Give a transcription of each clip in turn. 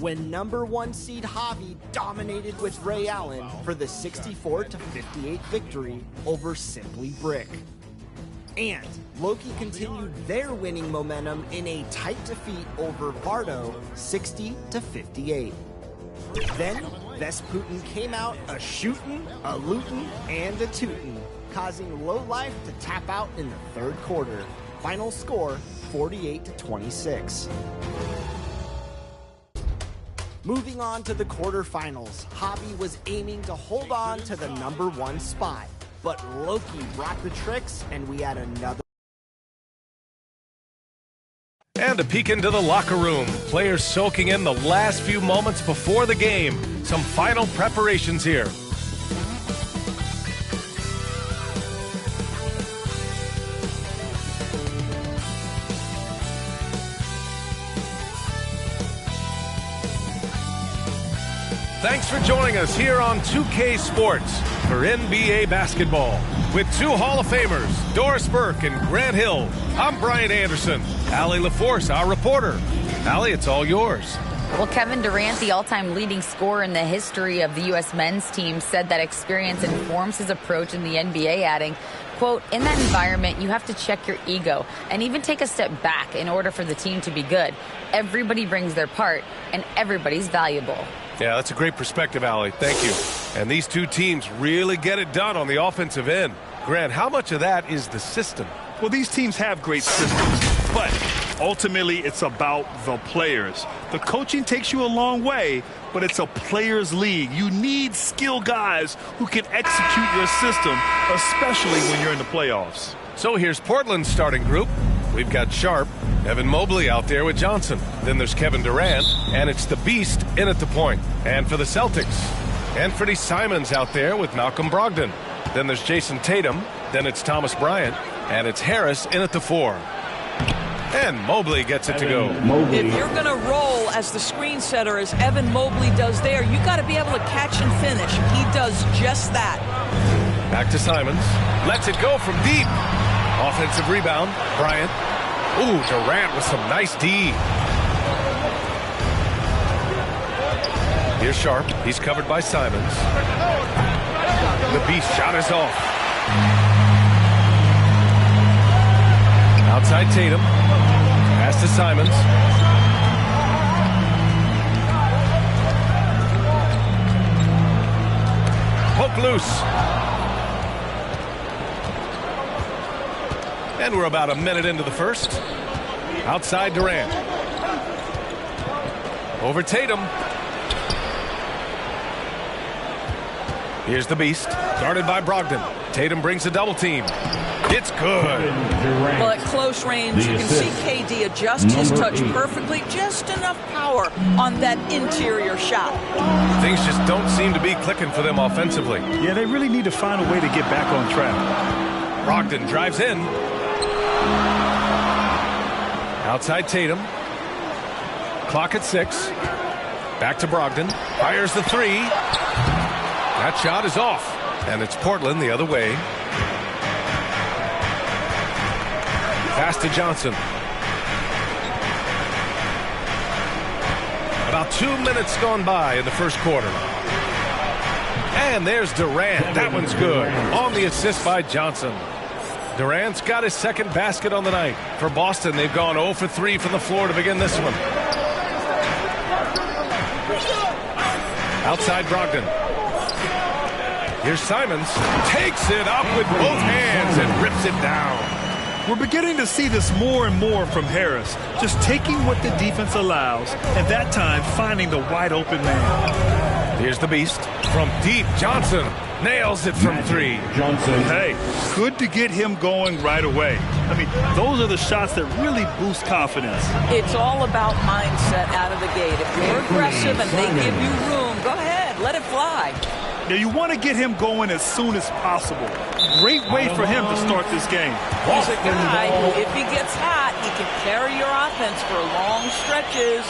when #1 seed Javi dominated with Ray Allen for the 64-58 victory over Simply Brick. And Loki continued their winning momentum in a tight defeat over Vardo, 60-58. Then, Vesputin came out a-shootin', a-lootin', and a-tootin', causing Low Life to tap out in the third quarter. Final score, 48-26. Moving on to the quarterfinals, Javi was aiming to hold on to the #1 spot, but Loki brought the tricks, and we had another. And a peek into the locker room. Players soaking in the last few moments before the game. Some final preparations here. Thanks for joining us here on 2K Sports for NBA basketball. With two Hall of Famers, Doris Burke and Grant Hill, I'm Brian Anderson. Allie LaForce, our reporter. Allie, it's all yours. Well, Kevin Durant, the all-time leading scorer in the history of the U.S. men's team, said that experience informs his approach in the NBA, adding, quote, "In that environment, you have to check your ego and even take a step back in order for the team to be good. Everybody brings their part, and everybody's valuable." Yeah, that's a great perspective, Allie. Thank you. And these two teams really get it done on the offensive end. Grant, how much of that is the system? Well, these teams have great systems, but ultimately it's about the players. The coaching takes you a long way, but it's a players' league. You need skilled guys who can execute your system, especially when you're in the playoffs. So here's Portland's starting group. We've got Sharp, Evan Mobley out there with Johnson. Then there's Kevin Durant, and it's the Beast in at the point. And for the Celtics, Anthony Simons out there with Malcolm Brogdon. Then there's Jason Tatum. Then it's Thomas Bryant, and it's Harris in at the 4. And Mobley gets it to go. If you're going to roll as the screen setter as Evan Mobley does there, you got to be able to catch and finish. He does just that. Back to Simons. Lets it go from deep. Offensive rebound. Bryant. Ooh, Durant with some nice D. Here's Sharp. He's covered by Simons. The Beast shot is off. Outside Tatum. Pass to Simons. Poke loose. And we're about a minute into the first. Outside Durant. Over Tatum. Here's the Beast. Guarded by Brogdon. Tatum brings a double team. It's good. Well, at close range, you can see KD adjust his touch perfectly. Just enough power on that interior shot. Things just don't seem to be clicking for them offensively. Yeah, they really need to find a way to get back on track. Brogdon drives in. Outside Tatum. Clock at 6. Back to Brogdon. Fires the 3. That shot is off. And it's Portland the other way. Pass to Johnson. About 2 minutes gone by in the first quarter. And there's Durant. That one's good. On the assist by Johnson. Durant's got his second basket on the night. For Boston, they've gone 0 for 3 from the floor to begin this one. Outside Brogdon. Here's Simons. Takes it up with both hands and rips it down. We're beginning to see this more and more from Harris. Just taking what the defense allows, and that time finding the wide open man. Here's the Beast. From deep, Johnson nails it from 3. Johnson. Hey, good to get him going right away. I mean, those are the shots that really boost confidence. It's all about mindset out of the gate. If you're aggressive and they give you room, go ahead, let it fly. Now, you want to get him going as soon as possible. Great way for him to start this game. He's a guy who, if he gets hot, he can carry your offense for long stretches.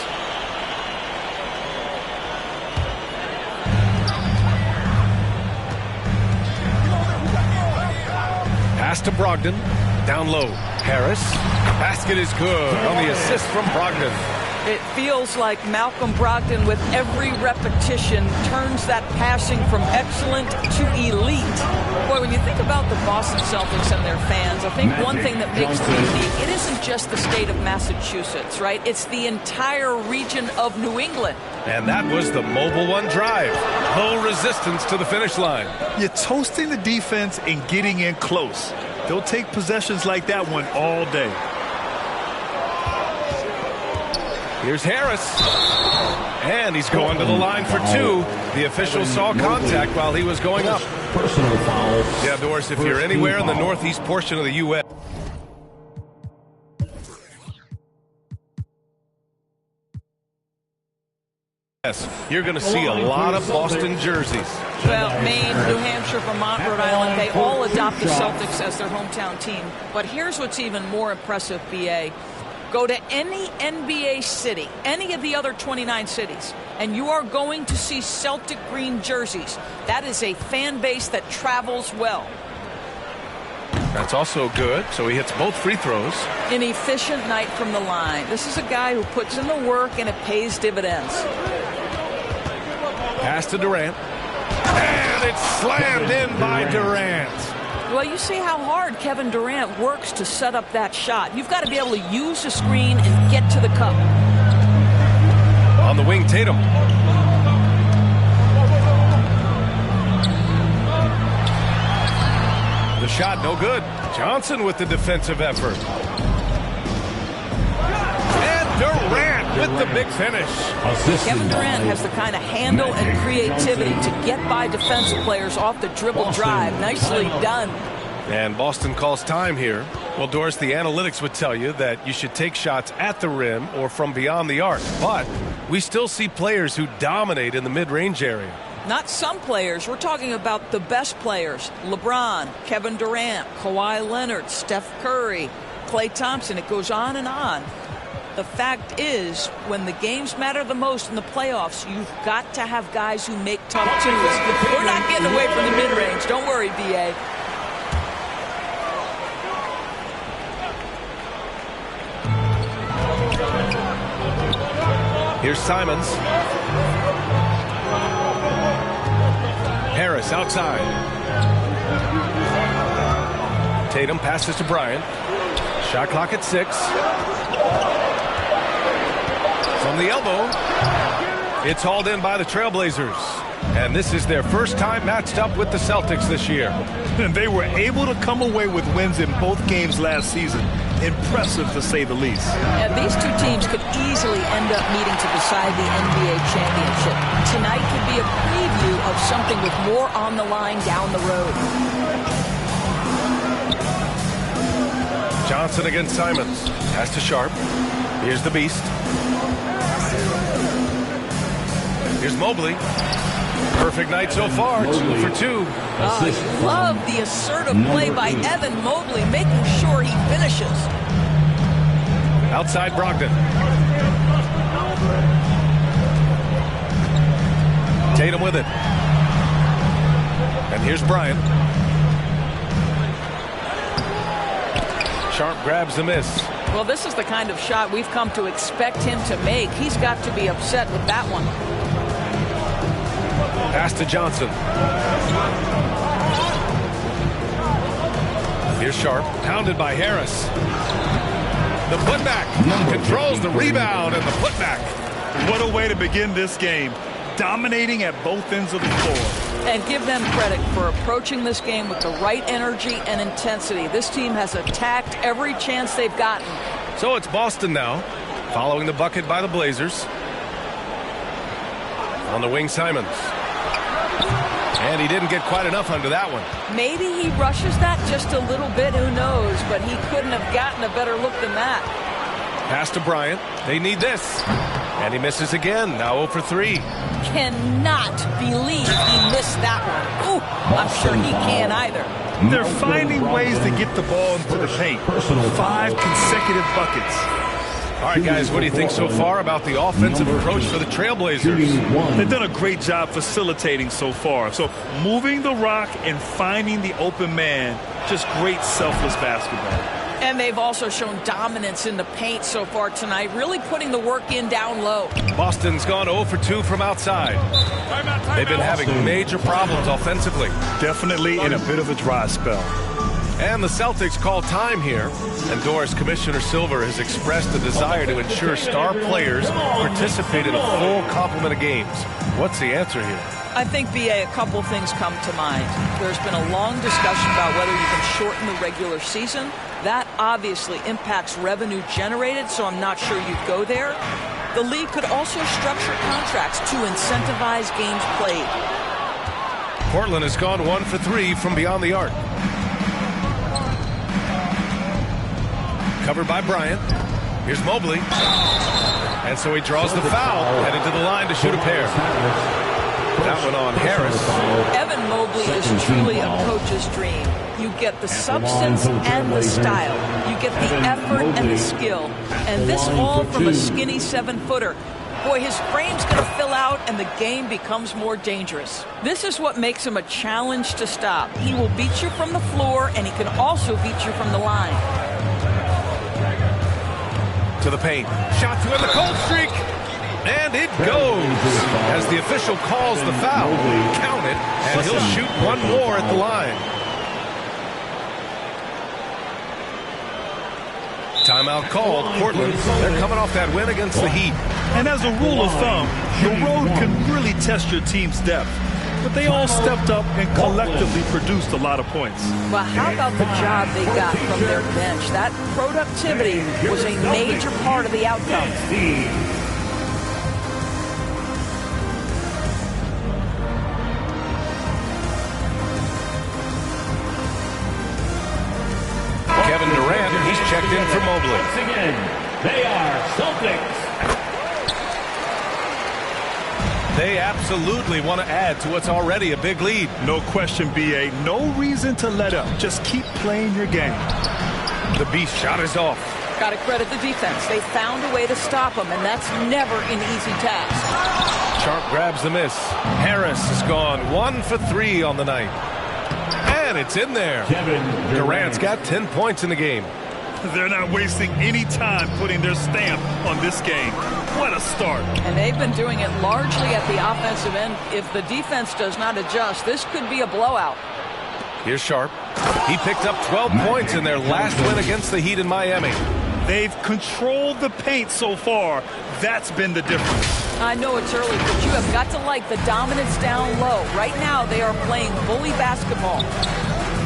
Pass to Brogdon. Down low. Harris. Basket is good on the assist from Brogdon. It feels like Malcolm Brogdon, with every repetition, turns that passing from excellent to elite. Boy, when you think about the Boston Celtics and their fans, I think one thing that makes them unique, it isn't just the state of Massachusetts, right? It's the entire region of New England. And that was the Mobile One drive. Low resistance to the finish line. You're toasting the defense and getting in close. They'll take possessions like that one all day. Here's Harris. And he's going to the line for two. The official saw contact while he was going up. Personal foul. Yeah, Doris, if you're anywhere in the northeast portion of the U.S., you're going to see a lot of Boston jerseys. Well, Maine, New Hampshire, Vermont, Rhode Island, they all adopt the Celtics as their hometown team. But here's what's even more impressive, B.A. Go to any NBA city, any of the other 29 cities, and you are going to see Celtic green jerseys. That is a fan base that travels well. That's also good, so he hits both free throws. An efficient night from the line. This is a guy who puts in the work, and it pays dividends. Pass to Durant. And it's slammed in by Durant. Well, you see how hard Kevin Durant works to set up that shot. You've got to be able to use the screen and get to the cup. On the wing, Tatum. The shot, no good. Johnson with the defensive effort. And Durant with the big finish. Kevin Durant has the kind of handle and creativity to get by defensive players off the dribble drive. Nicely done. And Boston calls time here. Well, Doris, the analytics would tell you that you should take shots at the rim or from beyond the arc. But we still see players who dominate in the mid-range area. Not some players. We're talking about the best players. LeBron, Kevin Durant, Kawhi Leonard, Steph Curry, Klay Thompson. It goes on and on. The fact is, when the games matter the most in the playoffs, you've got to have guys who make tough twos. We're not getting away from the mid-range. Don't worry, B.A. Here's Simons. Harris outside. Tatum passes to Bryant. Shot clock at 6. From the elbow. It's hauled in by the Trailblazers. And this is their first time matched up with the Celtics this year. And they were able to come away with wins in both games last season. Impressive, to say the least. Yeah, these two teams could easily end up meeting to decide the NBA championship. Tonight could be a preview of something with more on the line down the road. Johnson against Simons. Pass to Sharp. Here's the Beast. Here's Mobley. Perfect night so far. 2 for 2. I love the assertive play by Evan Mobley, making sure he finishes. Outside Brogdon. Tatum with it. And here's Bryant. Sharp grabs the miss. Well, this is the kind of shot we've come to expect him to make. He's got to be upset with that one. Pass to Johnson. Here's Sharp, pounded by Harris. The putback controls the rebound and the putback. What a way to begin this game. Dominating at both ends of the floor. And give them credit for approaching this game with the right energy and intensity. This team has attacked every chance they've gotten. So it's Boston now, following the bucket by the Blazers. On the wing, Simons. And he didn't get quite enough under that one. Maybe he rushes that just a little bit, who knows, but he couldn't have gotten a better look than that. Pass to Bryant. They need this. And he misses again, now 0 for 3. Cannot believe he missed that one. Ooh, I'm sure he can't either. They're finding ways to get the ball into the paint. 5 consecutive buckets. All right, guys, what do you think so far about the offensive approach for the Trailblazers? They've done a great job facilitating so far. So moving the rock and finding the open man, just great selfless basketball. And they've also shown dominance in the paint so far tonight, really putting the work in down low. Boston's gone 0 for 2 from outside. They've been having major problems offensively. Definitely in a bit of a dry spell. And the Celtics call time here. And Doris, Commissioner Silver has expressed a desire to ensure star players participate in a full complement of games. What's the answer here? I think, BA, a couple things come to mind. There's been a long discussion about whether you can shorten the regular season. That obviously impacts revenue generated, so I'm not sure you'd go there. The league could also structure contracts to incentivize games played. Portland has gone 1 for 3 from beyond the arc. Covered by Bryant. Here's Mobley. And so he draws the foul, heading to the line to shoot a pair. That one on Harris. Evan Mobley is truly a coach's dream. You get the substance and the style. You get the effort and the skill. And this all from a skinny 7-footer. Boy, his frame's going to fill out and the game becomes more dangerous. This is what makes him a challenge to stop. He will beat you from the floor and he can also beat you from the line. To the paint. Shot to end the cold streak. And it goes as the official calls the foul. Count it, and he'll shoot one more at the line. Timeout called. Portland, they're coming off that win against the Heat. And as a rule of thumb, the road can really test your team's depth. But they all stepped up and collectively produced a lot of points. Well, how about the job they got from their bench? That productivity was a major part of the outcome. Kevin Durant, he's checked in for Mobley. Once again, they are Celtics. They absolutely want to add to what's already a big lead. No question, BA. No reason to let up. Just keep playing your game. The Beast shot is off. Got to credit the defense. They found a way to stop him, and that's never an easy task. Sharp grabs the miss. Harris has gone 1 for 3 on the night. And it's in there. Durant's got 10 points in the game. They're not wasting any time putting their stamp on this game. What a start. And they've been doing it largely at the offensive end. If the defense does not adjust, this could be a blowout. Here's Sharp. He picked up 12 points in their last win against the Heat in Miami. They've controlled the paint so far. That's been the difference. I know it's early, but you have got to like the dominance down low. Right now, they are playing bully basketball.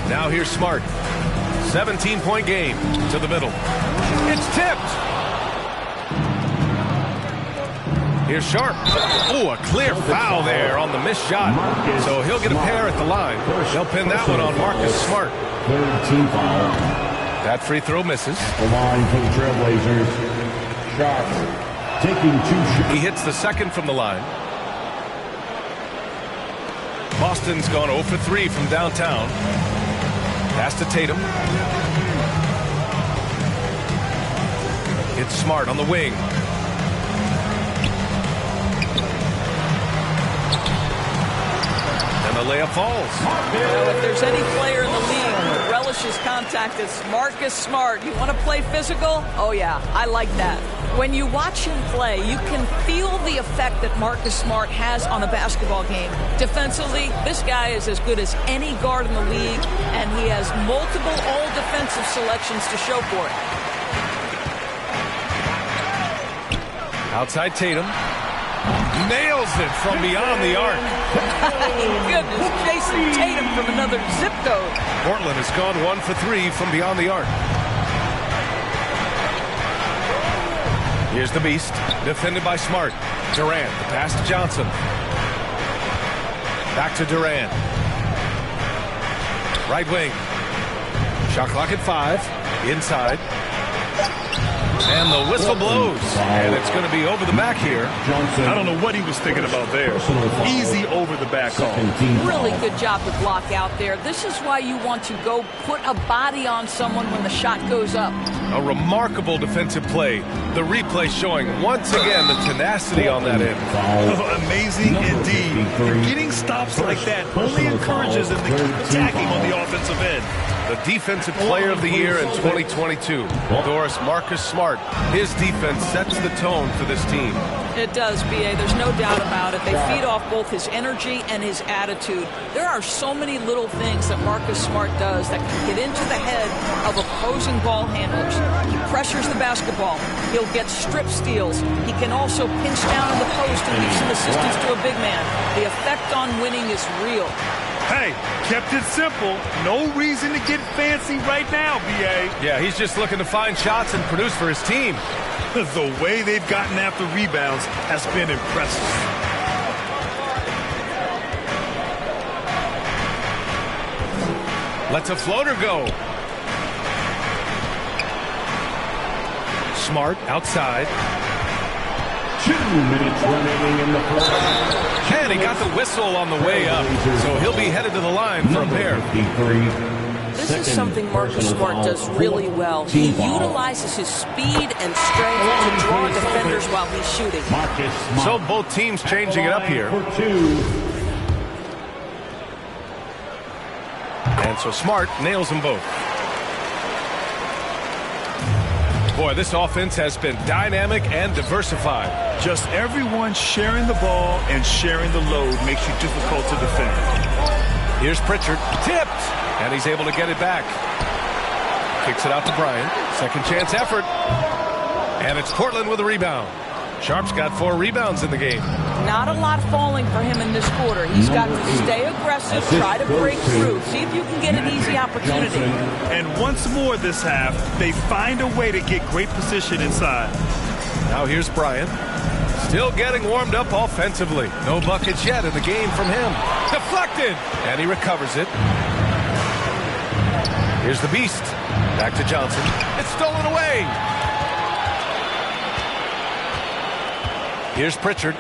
Now here's Smart. 17-point game to the middle. It's tipped. Here's Sharp. Oh, a clear foul there on the missed shot. So he'll get a pair at the line. They'll pin that one on Marcus Smart. Third team foul. That free throw misses. The line for the Trailblazers. Sharp taking 2 shots. He hits the second from the line. Boston's gone 0 for 3 from downtown. Pass to Tatum. It's Smart on the wing. And the layup falls. You know, if there's any player in the league who relishes contact, it's Marcus Smart. You want to play physical? Oh, yeah, I like that. When you watch him play, you can feel the effect that Marcus Smart has on a basketball game. Defensively, this guy is as good as any guard in the league, and he has multiple all-defensive selections to show for it. Outside Tatum. Nails it from beyond the arc. Goodness, Jason Tatum from another zip code. Portland has gone 1 for 3 from beyond the arc. Here's the Beast, defended by Smart. Durant, the pass to Johnson. Back to Durant. Right wing. Shot clock at 5. Inside. And the whistle blows. And it's going to be over the back here. I don't know what he was thinking about there. Easy over the back call. Really good job to block out there. This is why you want to go put a body on someone when the shot goes up. A remarkable defensive play. The replay showing once again the tenacity on that end. Amazing indeed. And getting stops like that only encourages them to keep attacking on the offensive end. the Defensive Player of the Year in 2022. Doris, Marcus Smart. His defense sets the tone for this team. It does, B.A. There's no doubt about it. They feed off both his energy and his attitude. There are so many little things that Marcus Smart does that can get into the head of opposing ball handlers. He pressures the basketball. He'll get strip steals. He can also pinch down in the post and give some assistance to a big man. The effect on winning is real. Hey, kept it simple. No reason to get fancy right now, B.A. Yeah, he's just looking to find shots and produce for his team. The way they've gotten after rebounds has been impressive. Lets a floater go. Smart outside. 2 minutes remaining in the first. And he got the whistle on the way up, so he'll be headed to the line for a pair. This is something Marcus Smart does really well. He utilizes his speed and strength to draw defenders while he's shooting. So both teams changing it up here. And so Smart nails them both. Boy, this offense has been dynamic and diversified. Just everyone sharing the ball and sharing the load makes you difficult to defend. Here's Pritchard, tipped, and he's able to get it back. Kicks it out to Bryant. Second chance effort. And it's Portland with a rebound. Sharp's got 4 rebounds in the game. Not a lot falling for him in this quarter. He's got to stay aggressive, try to break through, see if you can get an easy opportunity. And once more this half, they find a way to get great position inside. Now here's Bryant. Still getting warmed up offensively. No buckets yet in the game from him. Deflected! And he recovers it. Here's the Beast. Back to Johnson. It's stolen away. Here's Pritchard.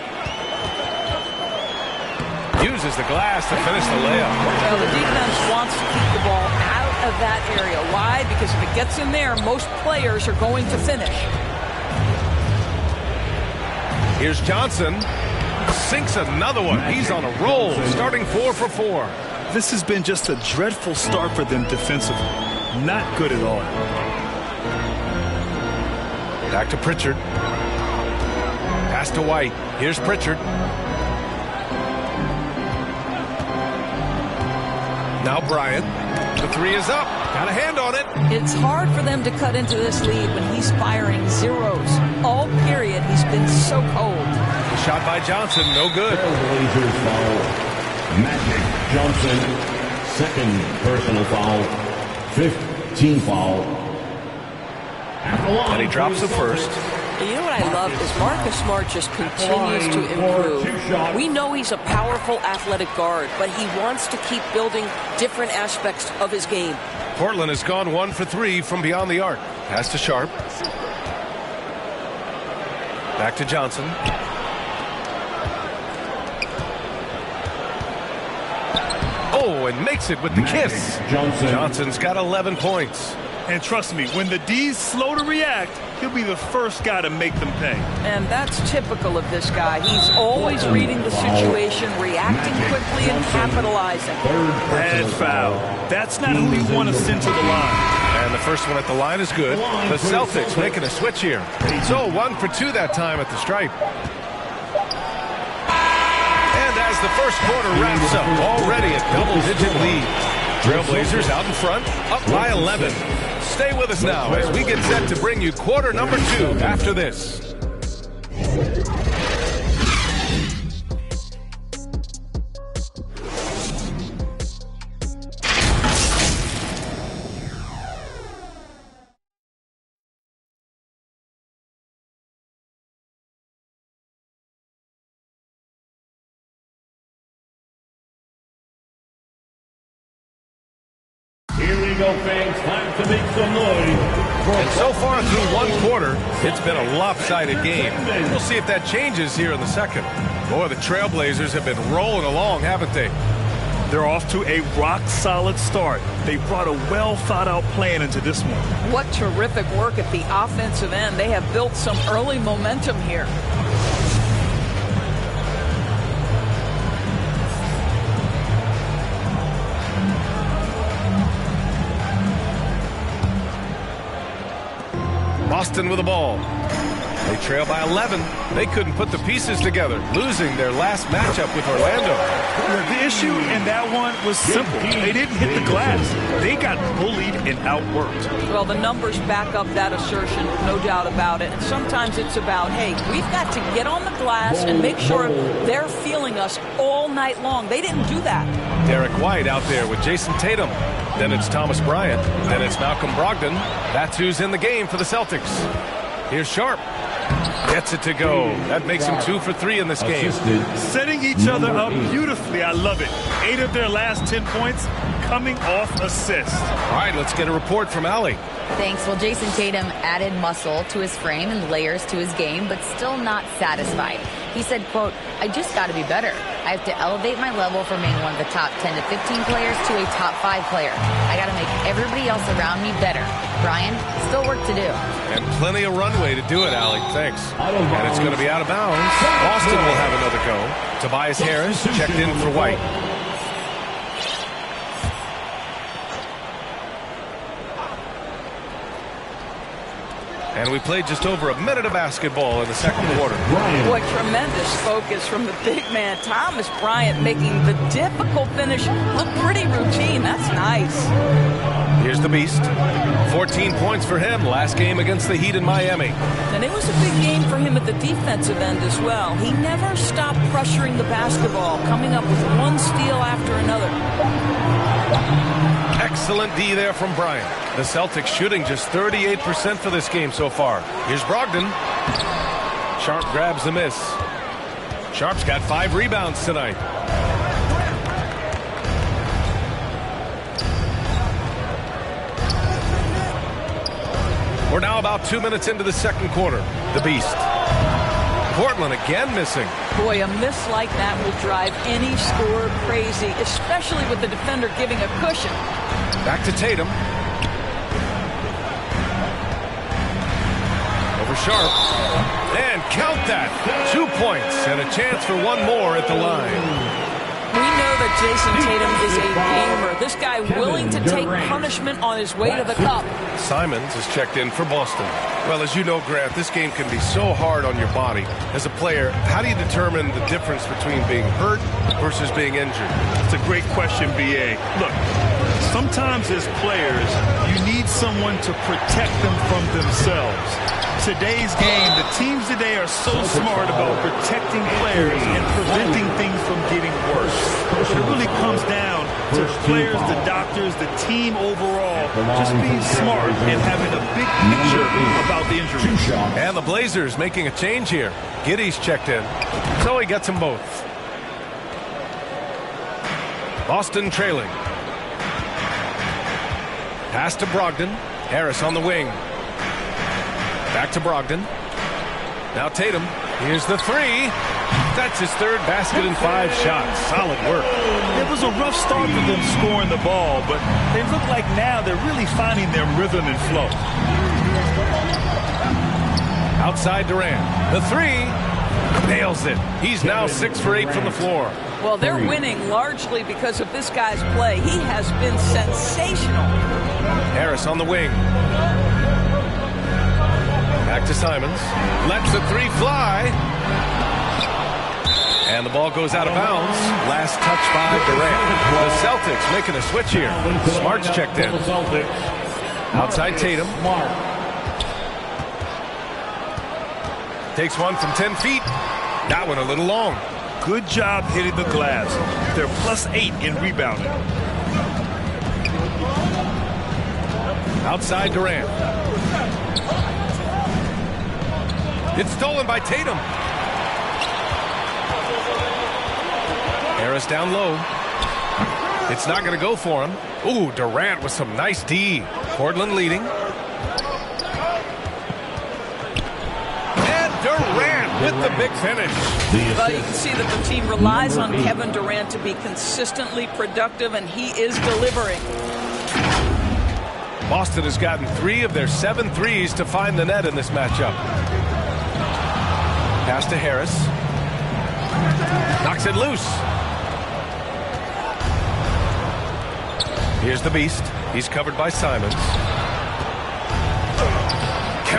Uses the glass to finish the layup. Well, the defense wants to keep the ball out of that area. Why? Because if it gets in there, most players are going to finish. Here's Johnson. Sinks another one. He's on a roll, starting 4 for 4. This has been just a dreadful start for them defensively. Not good at all. Back to Pritchard. Pass to White. Here's Pritchard. Now Bryant. The 3 is up. Got a hand on it. It's hard for them to cut into this lead when he's firing zeros. All period, he's been so cold. The shot by Johnson, no good. Blazers foul. Magic Johnson, second personal foul. 5th team foul. And he drops the first. You know what I love is Marcus Smart just continues to improve. We know he's a powerful athletic guard, but he wants to keep building different aspects of his game. Portland has gone 1 for 3 from beyond the arc. Pass to Sharp. Back to Johnson. Oh, and makes it with the kiss. Johnson's got 11 points. And trust me, when the D's slow to react, he'll be the first guy to make them pay. And that's typical of this guy. He's always reading the situation, reacting quickly, and capitalizing. Bad foul. That's not who you want to send to the line. And the first one at the line is good. The Celtics making a switch here. So 1 for 2 that time at the stripe. And as the first quarter wraps up, already a double-digit lead. Trailblazers out in front, up by 11. Stay with us now as we get set to bring you quarter number 2 after this. Here we go, fans. Time to make some noise. And so far through 1 quarter, it's been a lopsided game. We'll see if that changes here in the second. Boy, the Trailblazers have been rolling along, haven't they? They're off to a rock-solid start. They brought a well-thought-out plan into this one. What terrific work at the offensive end. They have built some early momentum here. Boston with the ball. They trail by 11. They couldn't put the pieces together, losing their last matchup with Orlando. The issue in that one was simple. They didn't hit the glass. They got bullied and outworked. Well, the numbers back up that assertion, no doubt about it. And sometimes it's about, hey, we've got to get on the glass and make sure they're feeling us all night long. They didn't do that. Derek White out there with Jason Tatum. Then it's Thomas Bryant. Then it's Malcolm Brogdon. That's who's in the game for the Celtics. Here's Sharp. Gets it to go. That makes him 2 for 3 in this game. Setting each other up beautifully. I love it. 8 of their last 10 points coming off assists. All right, let's get a report from Allie. Thanks. Well, Jason Tatum added muscle to his frame and layers to his game, but still not satisfied. He said, quote, I just got to be better. I have to elevate my level from being one of the top 10 to 15 players to a top 5 player. I got to make everybody else around me better. Brian, still work to do. And plenty of runway to do it, Allie. Thanks. And it's going to be out of bounds. Boston will have another go. Tobias Harris checked in for White. And we played just over a minute of basketball in the second quarter. Boy, tremendous focus from the big man. Thomas Bryant making the difficult finish look pretty routine. That's nice. Here's the Beast. 14 points for him last game against the Heat in Miami. And it was a big game for him at the defensive end as well. He never stopped pressuring the basketball, coming up with one steal after another. Excellent D there from Bryant. The Celtics shooting just 38% for this game so far. Here's Brogdon. Sharp grabs the miss. Sharp's got 5 rebounds tonight. We're now about 2 minutes into the second quarter. The Beast. Portland again missing. Boy, a miss like that will drive any scorer crazy, especially with the defender giving a cushion. Back to Tatum. Over Sharp. And count that. 2 points and a chance for one more at the line. We know that Jason Tatum is a gamer. This guy willing to take punishment on his way to the cup. Simons is checked in for Boston. Well, as you know, Grant, this game can be so hard on your body. As a player, how do you determine the difference between being hurt versus being injured? It's a great question, B.A. Look, sometimes as players, you need someone to protect them from themselves. Today's game, the teams today are so smart about protecting players and preventing things from getting worse. It really comes down to players, the doctors, the team overall, just being smart and having a big picture about the injury. And the Blazers making a change here. Giddey's checked in, so he gets them both. Boston trailing. Pass to Brogdon. Harris on the wing. Back to Brogdon. Now Tatum. Here's the 3. That's his 3rd basket in 5 shots. Solid work. It was a rough start for them scoring the ball, but they look like now they're really finding their rhythm and flow. Outside Durant. The 3. Nails it. He's now 6 for 8 from the floor. Well, they're winning largely because of this guy's play. He has been sensational. Harris on the wing. Back to Simons. Lets the 3 fly. And the ball goes out of bounds. Last touch by Durant. The Celtics making a switch here. Smart's checked in. Outside Tatum. Takes one from 10 feet. That one a little long. Good job hitting the glass. They're +8 in rebounding. Outside Durant. It's stolen by Tatum. Harris down low. It's not going to go for him. Ooh, Durant with some nice D. Portland leading. And Durant with the big finish. Well, you can see that the team relies on Kevin Durant to be consistently productive, and he is delivering. Boston has gotten 3 of their 7 threes to find the net in this matchup. Pass to Harris. Knocks it loose. Here's the Beast. He's covered by Simons.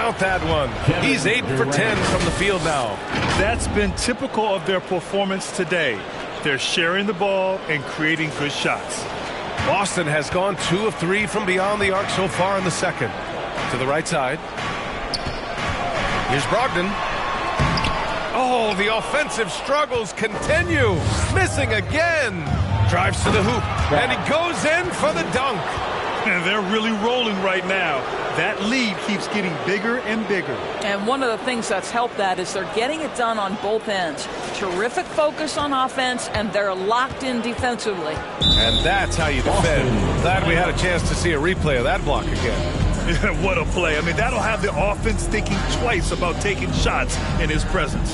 count that one. He's 8 for 10 from the field now. That's been typical of their performance today. They're sharing the ball and creating good shots. Boston has gone 2 of 3 from beyond the arc so far in the second. To the right side. Here's Brogdon. Oh, the offensive struggles continue. Missing again. Drives to the hoop. And he goes in for the dunk. And they're really rolling right now. That lead keeps getting bigger and bigger. And one of the things that's helped that is they're getting it done on both ends. Terrific focus on offense, and they're locked in defensively. And that's how you defend. Glad we had a chance to see a replay of that block again. What a play. I mean, that'll have the offense thinking twice about taking shots in his presence.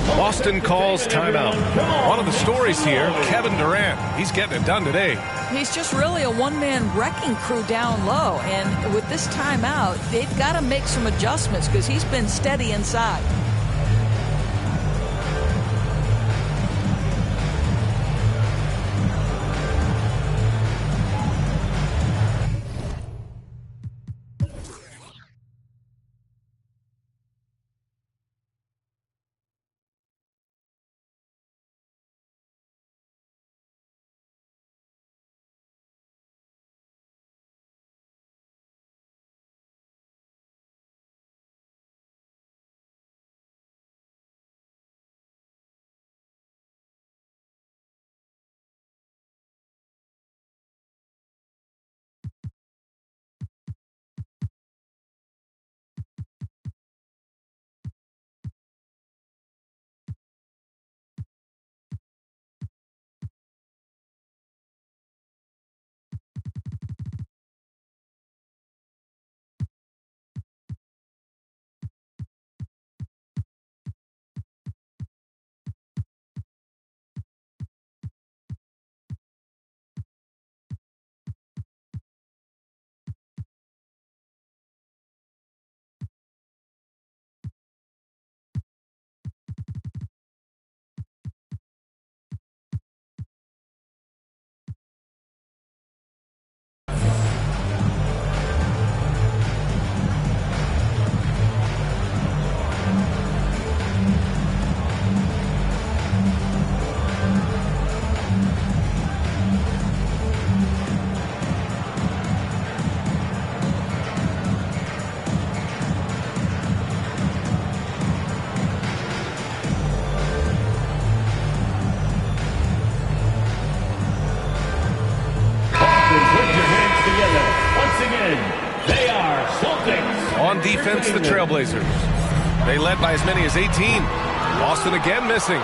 Boston calls timeout. One of the stories here, Kevin Durant. He's getting it done today. He's just really a one-man wrecking crew down low. And with this timeout, they've got to make some adjustments because he's been steady inside. On defense, the Trailblazers. They led by as many as 18. Boston again missing.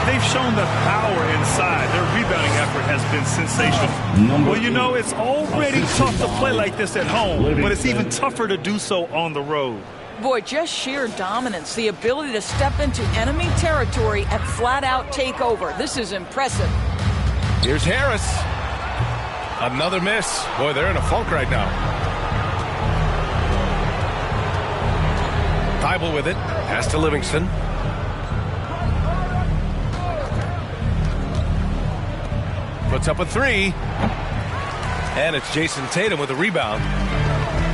They've shown the power inside. Their rebounding effort has been sensational. Well, you know, it's already tough to play like this at home, but it's even tougher to do so on the road. Boy, just sheer dominance, the ability to step into enemy territory and flat out take over. This is impressive. Here's Harris. Another miss. Boy, they're in a funk right now. Thibault with it. Pass to Livingston. Puts up a three. And it's Jason Tatum with a rebound.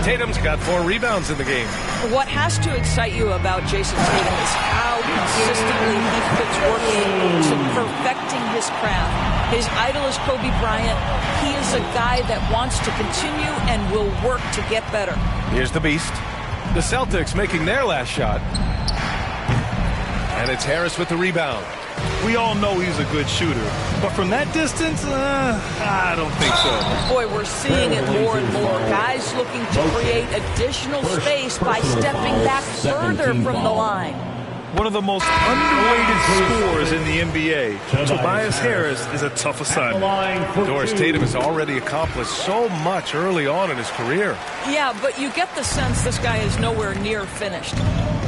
Tatum's got 4 rebounds in the game. What has to excite you about Jason Tatum is how consistently he fits working to perfecting his craft. His idol is Kobe Bryant. He is a guy that wants to continue and will work to get better. Here's the beast. The Celtics making their last shot. And it's Harris with the rebound. We all know he's a good shooter, but from that distance, I don't think so. Boy, we're seeing it more and more. Guys looking to create additional space by stepping back further from the line. One of the most underrated scorers in the NBA, Tobias Harris, is a tough assignment. Doris Tatum has already accomplished so much early on in his career. Yeah, but you get the sense this guy is nowhere near finished.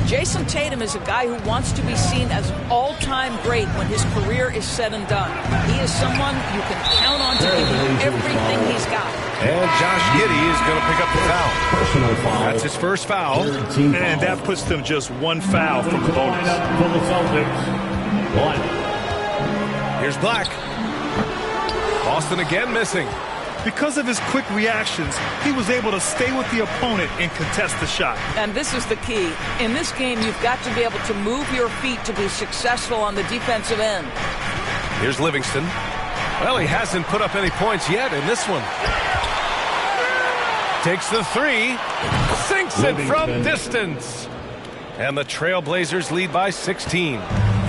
Jason Tatum is a guy who wants to be seen as an all-time great when his career is said and done. He is someone you can count on to give you everything he's got. And Josh Giddey is going to pick up the foul. Personal foul. That's his first foul. And that puts them just 1 foul from the bonus. For the Celtics. 1. Here's Black. Boston again missing. Because of his quick reactions, he was able to stay with the opponent and contest the shot. And this is the key. In this game, you've got to be able to move your feet to be successful on the defensive end. Here's Livingston. Well, he hasn't put up any points yet in this one. Takes the three. Sinks it from distance. And the Trailblazers lead by 16.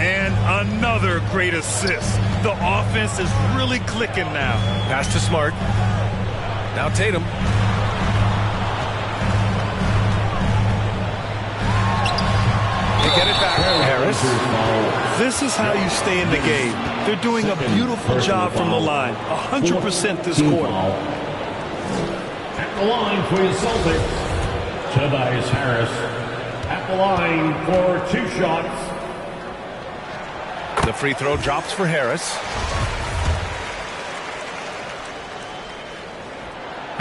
And another great assist. The offense is really clicking now. Pass to Smart. Now Tatum. They get it back. Harris. This is how you stay in the game. They're doing a beautiful job from the line. 100% this quarter. At the line for the Celtics, Tobias Harris. At the line for 2 shots. The free throw drops for Harris.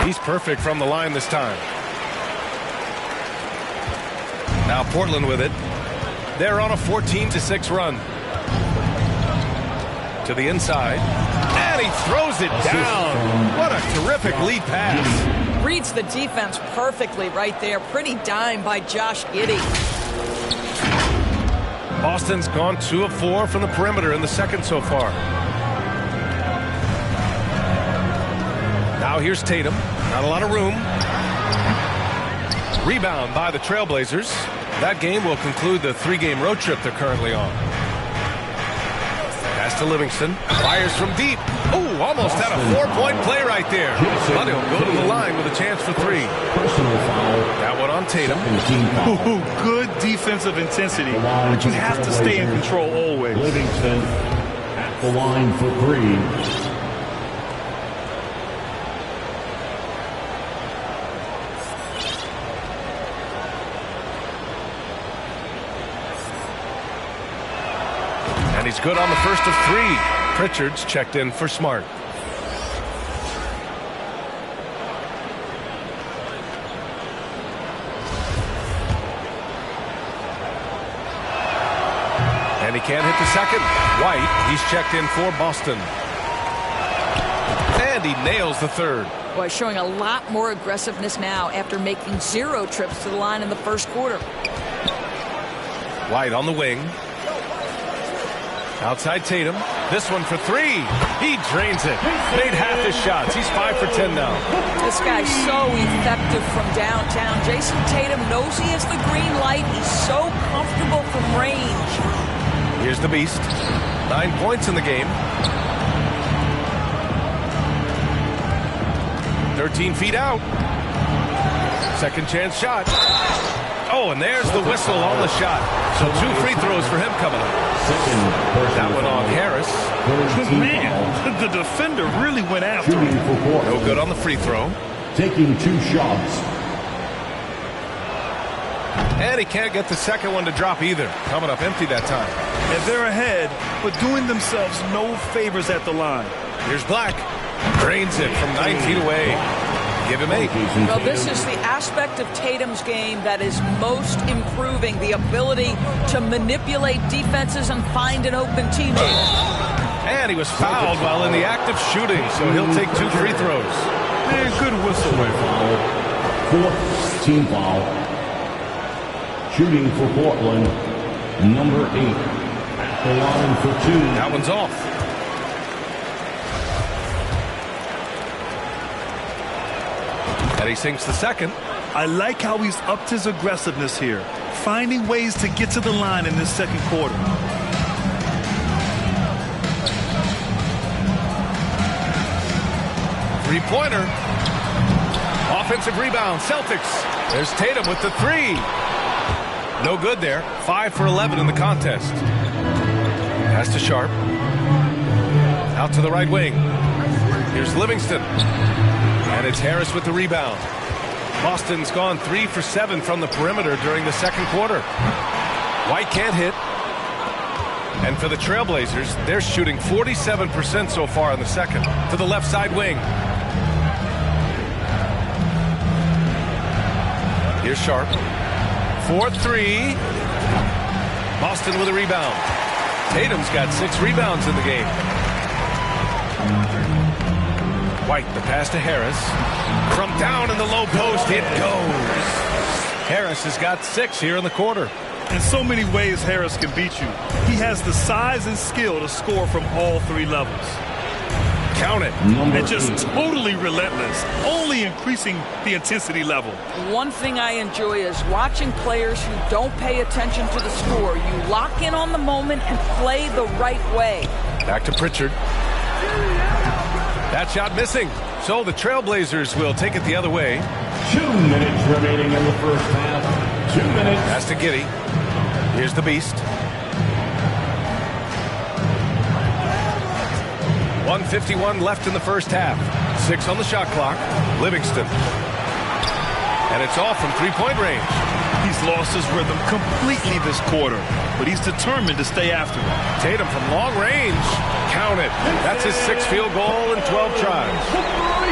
He's perfect from the line this time. Now Portland with it. They're on a 14-6 run. To the inside. And he throws it down. What a terrific lead pass. Reads the defense perfectly right there. Pretty dime by Josh Giddey. Boston's gone 2 of 4 from the perimeter in the second so far. Now here's Tatum. Not a lot of room. Rebound by the Trailblazers. That game will conclude the 3-game road trip they're currently on. Pass to Livingston. Fires from deep. Oh, almost had a 4-point play right there. But he'll go to the line with a chance for 3. Personal foul. That one on Tatum. Ooh, good defensive intensity, but you have to stay in control always. Livingston at the line for 3. And he's good on the first of 3. Pritchard's checked in for Smart. And he can't hit the second. White, he's checked in for Boston. And he nails the third. Boy, showing a lot more aggressiveness now after making 0 trips to the line in the first quarter. White on the wing. Outside Tatum. This one for 3. He drains it. Made half his shots. He's 5 for 10 now. This guy's so effective from downtown. Jason Tatum knows he has the green light. He's so comfortable from range. Here's the Beast. 9 points in the game. 13 feet out. Second chance shot. Oh, and there's the whistle on the shot. So 2 free throws for him coming up. That one on Harris. Man, the defender really went after him. No good on the free throw. Taking 2 shots. And he can't get the second one to drop either. Coming up empty that time. And they're ahead, but doing themselves no favors at the line. Here's Black. Drains it from 9 feet away. Give him 8. Well, this is the aspect of Tatum's game that is most improving, the ability to manipulate defenses and find an open teammate. And he was fouled while in the act of shooting, so he'll take 2 free throws. Man, good whistle. 4th team foul. Shooting for Portland, number 8. At the line for 2. That one's off. And he sinks the second. I like how he's upped his aggressiveness here, finding ways to get to the line in this second quarter. Three-pointer. Offensive rebound, Celtics. There's Tatum with the 3. No good there. 5 for 11 in the contest. Pass to Sharp. Out to the right wing. Here's Livingston. And it's Harris with the rebound. Boston's gone 3 for 7 from the perimeter during the second quarter. White can't hit. And for the Trailblazers, they're shooting 47% so far in the second. To the left side wing. Here's Sharp. 4-3. Boston with a rebound. Tatum's got 6 rebounds in the game. White, the pass to Harris. From down in the low post, it goes. Harris has got 6 here in the quarter. In so many ways, Harris can beat you. He has the size and skill to score from all 3 levels. Count it. And just totally relentless, only increasing the intensity level. One thing I enjoy is watching players who don't pay attention to the score. You lock in on the moment and play the right way. Back to Pritchard. That shot missing. So the Trailblazers will take it the other way. 2 minutes remaining in the first half. 2 minutes. Pass to Giddey. Here's the Beast. 1:51 left in the first half. 6 on the shot clock. Livingston. And it's off from three-point range. He's lost his rhythm completely this quarter, but he's determined to stay after it. Tatum from long range. Count it. That's his 6th field goal in 12 tries.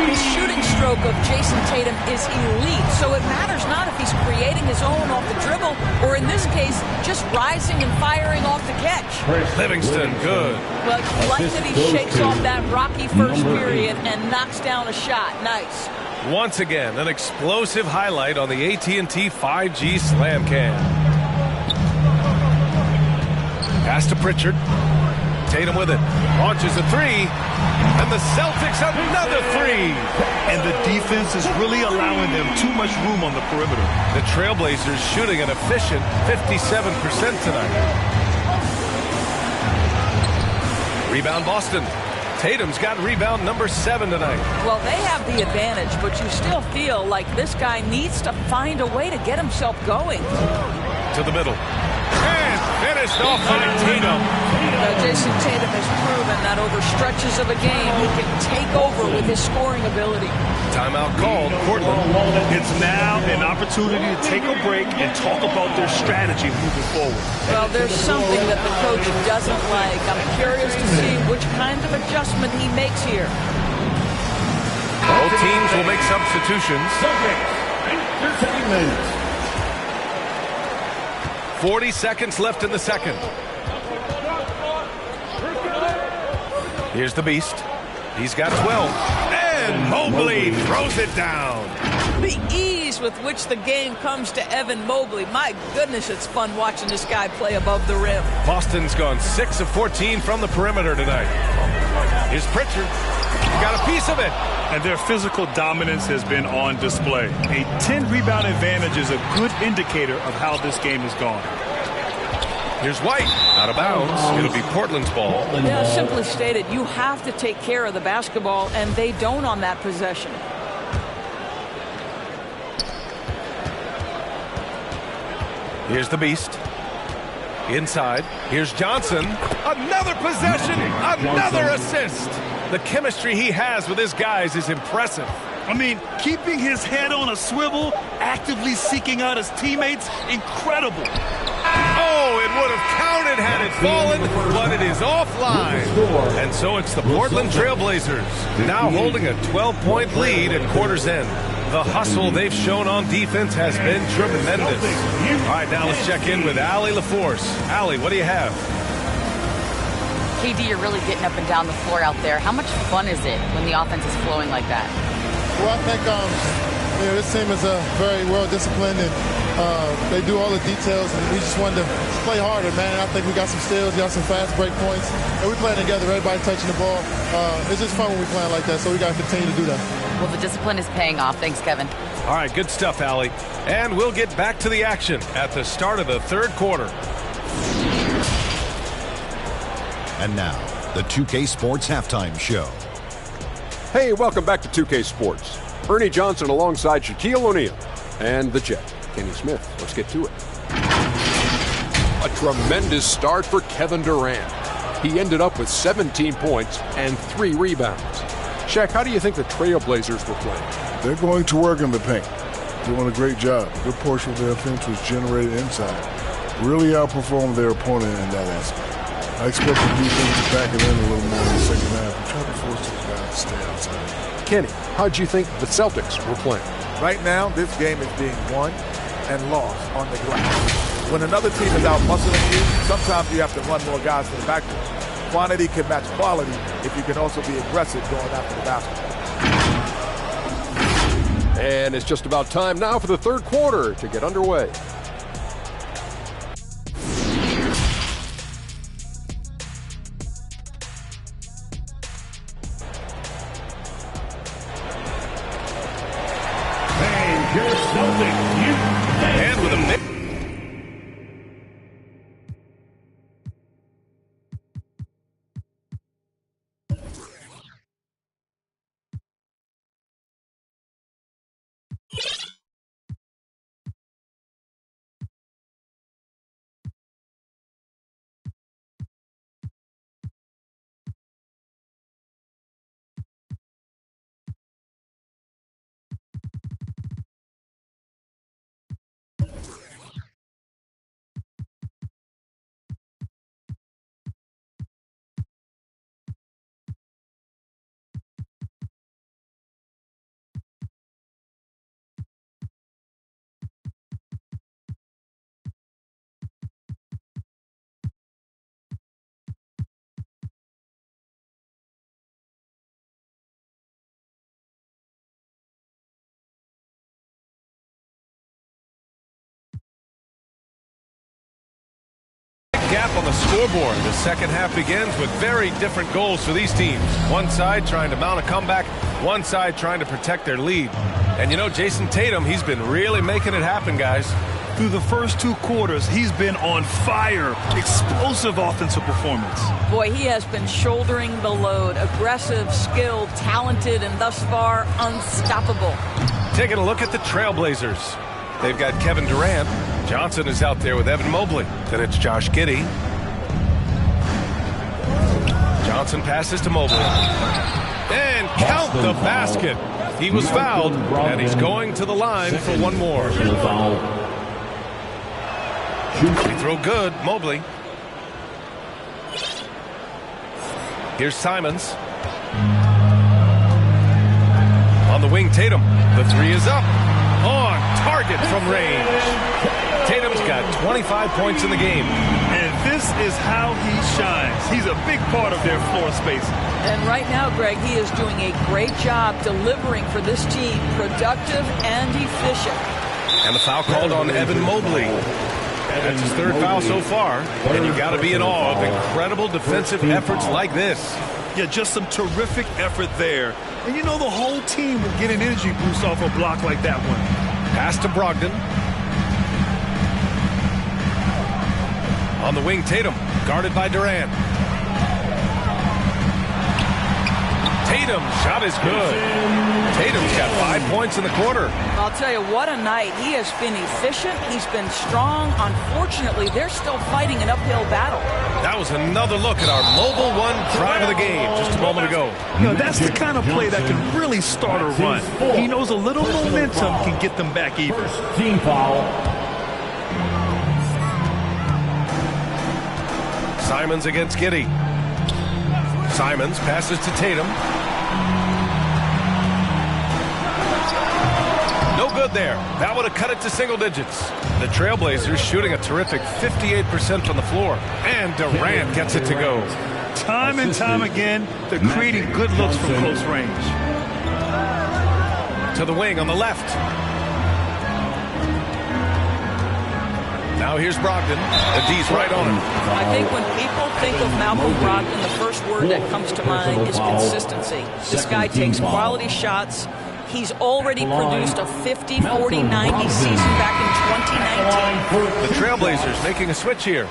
The shooting stroke of Jason Tatum is elite, so it matters not if he's creating his own off the dribble or, in this case, just rising and firing off the catch. Livingston, good. Well, you like that he shakes off that rocky first period and knocks down a shot. Nice. Once again, an explosive highlight on the AT&T 5G Slam Cam. Pass to Pritchard. Tatum with it. Launches a 3. And the Celtics another 3. And the defense is really allowing them too much room on the perimeter. The Trailblazers shooting an efficient 57% tonight. Rebound Boston. Tatum's got rebound number 7 tonight. Well, they have the advantage, but you still feel like this guy needs to find a way to get himself going. To the middle. And finished off by Tatum. Jason Tatum has proven that over stretches of a game, he can take over with his scoring ability. Timeout called. Portland. It's now an opportunity to take a break and talk about their strategy moving forward. Well, there's something that the coach doesn't like. I'm curious to see which kind of adjustment he makes here. Both teams will make substitutions. 40 seconds left in the second. Here's the Beast. He's got 12. And Mobley throws it down. The ease with which the game comes to Evan Mobley. My goodness, it's fun watching this guy play above the rim. Boston's gone 6 of 14 from the perimeter tonight. Here's Pritchard. He got a piece of it. And their physical dominance has been on display. A 10-rebound advantage is a good indicator of how this game has gone. Here's White. Out of bounds. It'll be Portland's ball. Yeah, simply stated, you have to take care of the basketball, and they don't on that possession. Here's the Beast. Inside. Here's Johnson. Another possession. Another assist. The chemistry he has with his guys is impressive. I mean, keeping his head on a swivel, actively seeking out his teammates, incredible. Oh, it would have counted had it fallen, but it is offline. And so it's the Portland Trailblazers, now holding a 12-point lead at quarter's end. The hustle they've shown on defense has been tremendous. All right, now let's check in with Allie LaForce. Allie, what do you have? KD, you're really getting up and down the floor out there. How much fun is it when the offense is flowing like that? Well, I think this team is very well disciplined, and they do all the details, and we just wanted to play harder, man. I think we got some steals, got some fast break points, and we playing together, everybody touching the ball. It's just fun when we playing like that, so we got to continue to do that. Well, the discipline is paying off. Thanks, Kevin. All right, good stuff, Allie. And we'll get back to the action at the start of the third quarter. And now, the 2K Sports Halftime Show. Hey, welcome back to 2K Sports. Ernie Johnson alongside Shaquille O'Neal and the Jet, Kenny Smith. Let's get to it. A tremendous start for Kevin Durant. He ended up with 17 points and 3 rebounds. Shaq, how do you think the Trailblazers were playing? They're going to work in the paint. Doing a great job. A good portion of their offense was generated inside. Really outperformed their opponent in that aspect. I expect the defense to back it in a little more in the second half and try to force those guys to stay outside. Kenny, how do you think the Celtics were playing? Right now, this game is being won and lost on the glass. When another team is out muscling you, sometimes you have to run more guys to the backcourt. Quantity can match quality if you can also be aggressive going after the basketball. And it's just about time now for the third quarter to get underway. And with a big gap on the scoreboard. The second half begins with very different goals for these teams. One side trying to mount a comeback, one side trying to protect their lead. And you know, Jason Tatum, he's been really making it happen, guys. Through the first 2 quarters, he's been on fire. Explosive offensive performance. Boy, he has been shouldering the load. Aggressive, skilled, talented, and thus far unstoppable. Taking a look at the Trailblazers. They've got Kevin Durant. Johnson is out there with Evan Mobley. Then it's Josh Giddey. Johnson passes to Mobley. And count the basket. He was fouled, and he's going to the line for one more. Free throw good, Mobley. Here's Simons. On the wing, Tatum. The three is up. On target from range. Tatum's got 25 points in the game. And this is how he shines. He's a big part of their floor space. And right now, Greg, he is doing a great job delivering for this team. Productive and efficient. And the foul called on Evan Mobley. That's his third foul so far. And you got to be in awe of incredible defensive efforts like this. Yeah, just some terrific effort there. And you know the whole team will get an energy boost off a block like that one. Pass to Brogdon. On the wing, Tatum, guarded by Durant. Tatum's shot is good. Tatum's got 5 points in the quarter. I'll tell you, what a night. He has been efficient. He's been strong. Unfortunately, they're still fighting an uphill battle. That was another look at our Mobile One drive of the game just a moment ago. You know, that's the kind of play that can really start a run. He knows a little momentum can get them back even. Team foul. Simons against Giddey. Simons passes to Tatum. No good there. That would have cut it to single digits. The Trailblazers shooting a terrific 58% from the floor. And Durant gets it to go. Time and time again, they're creating good looks from close range. To the wing on the left. Now here's Brogdon. The D's right on him. I think when people think of Malcolm Brogdon, the first word that comes to mind is consistency. This guy takes quality shots. He's already produced a 50, 40, 90 season back in 2019. The Trailblazers making a switch here.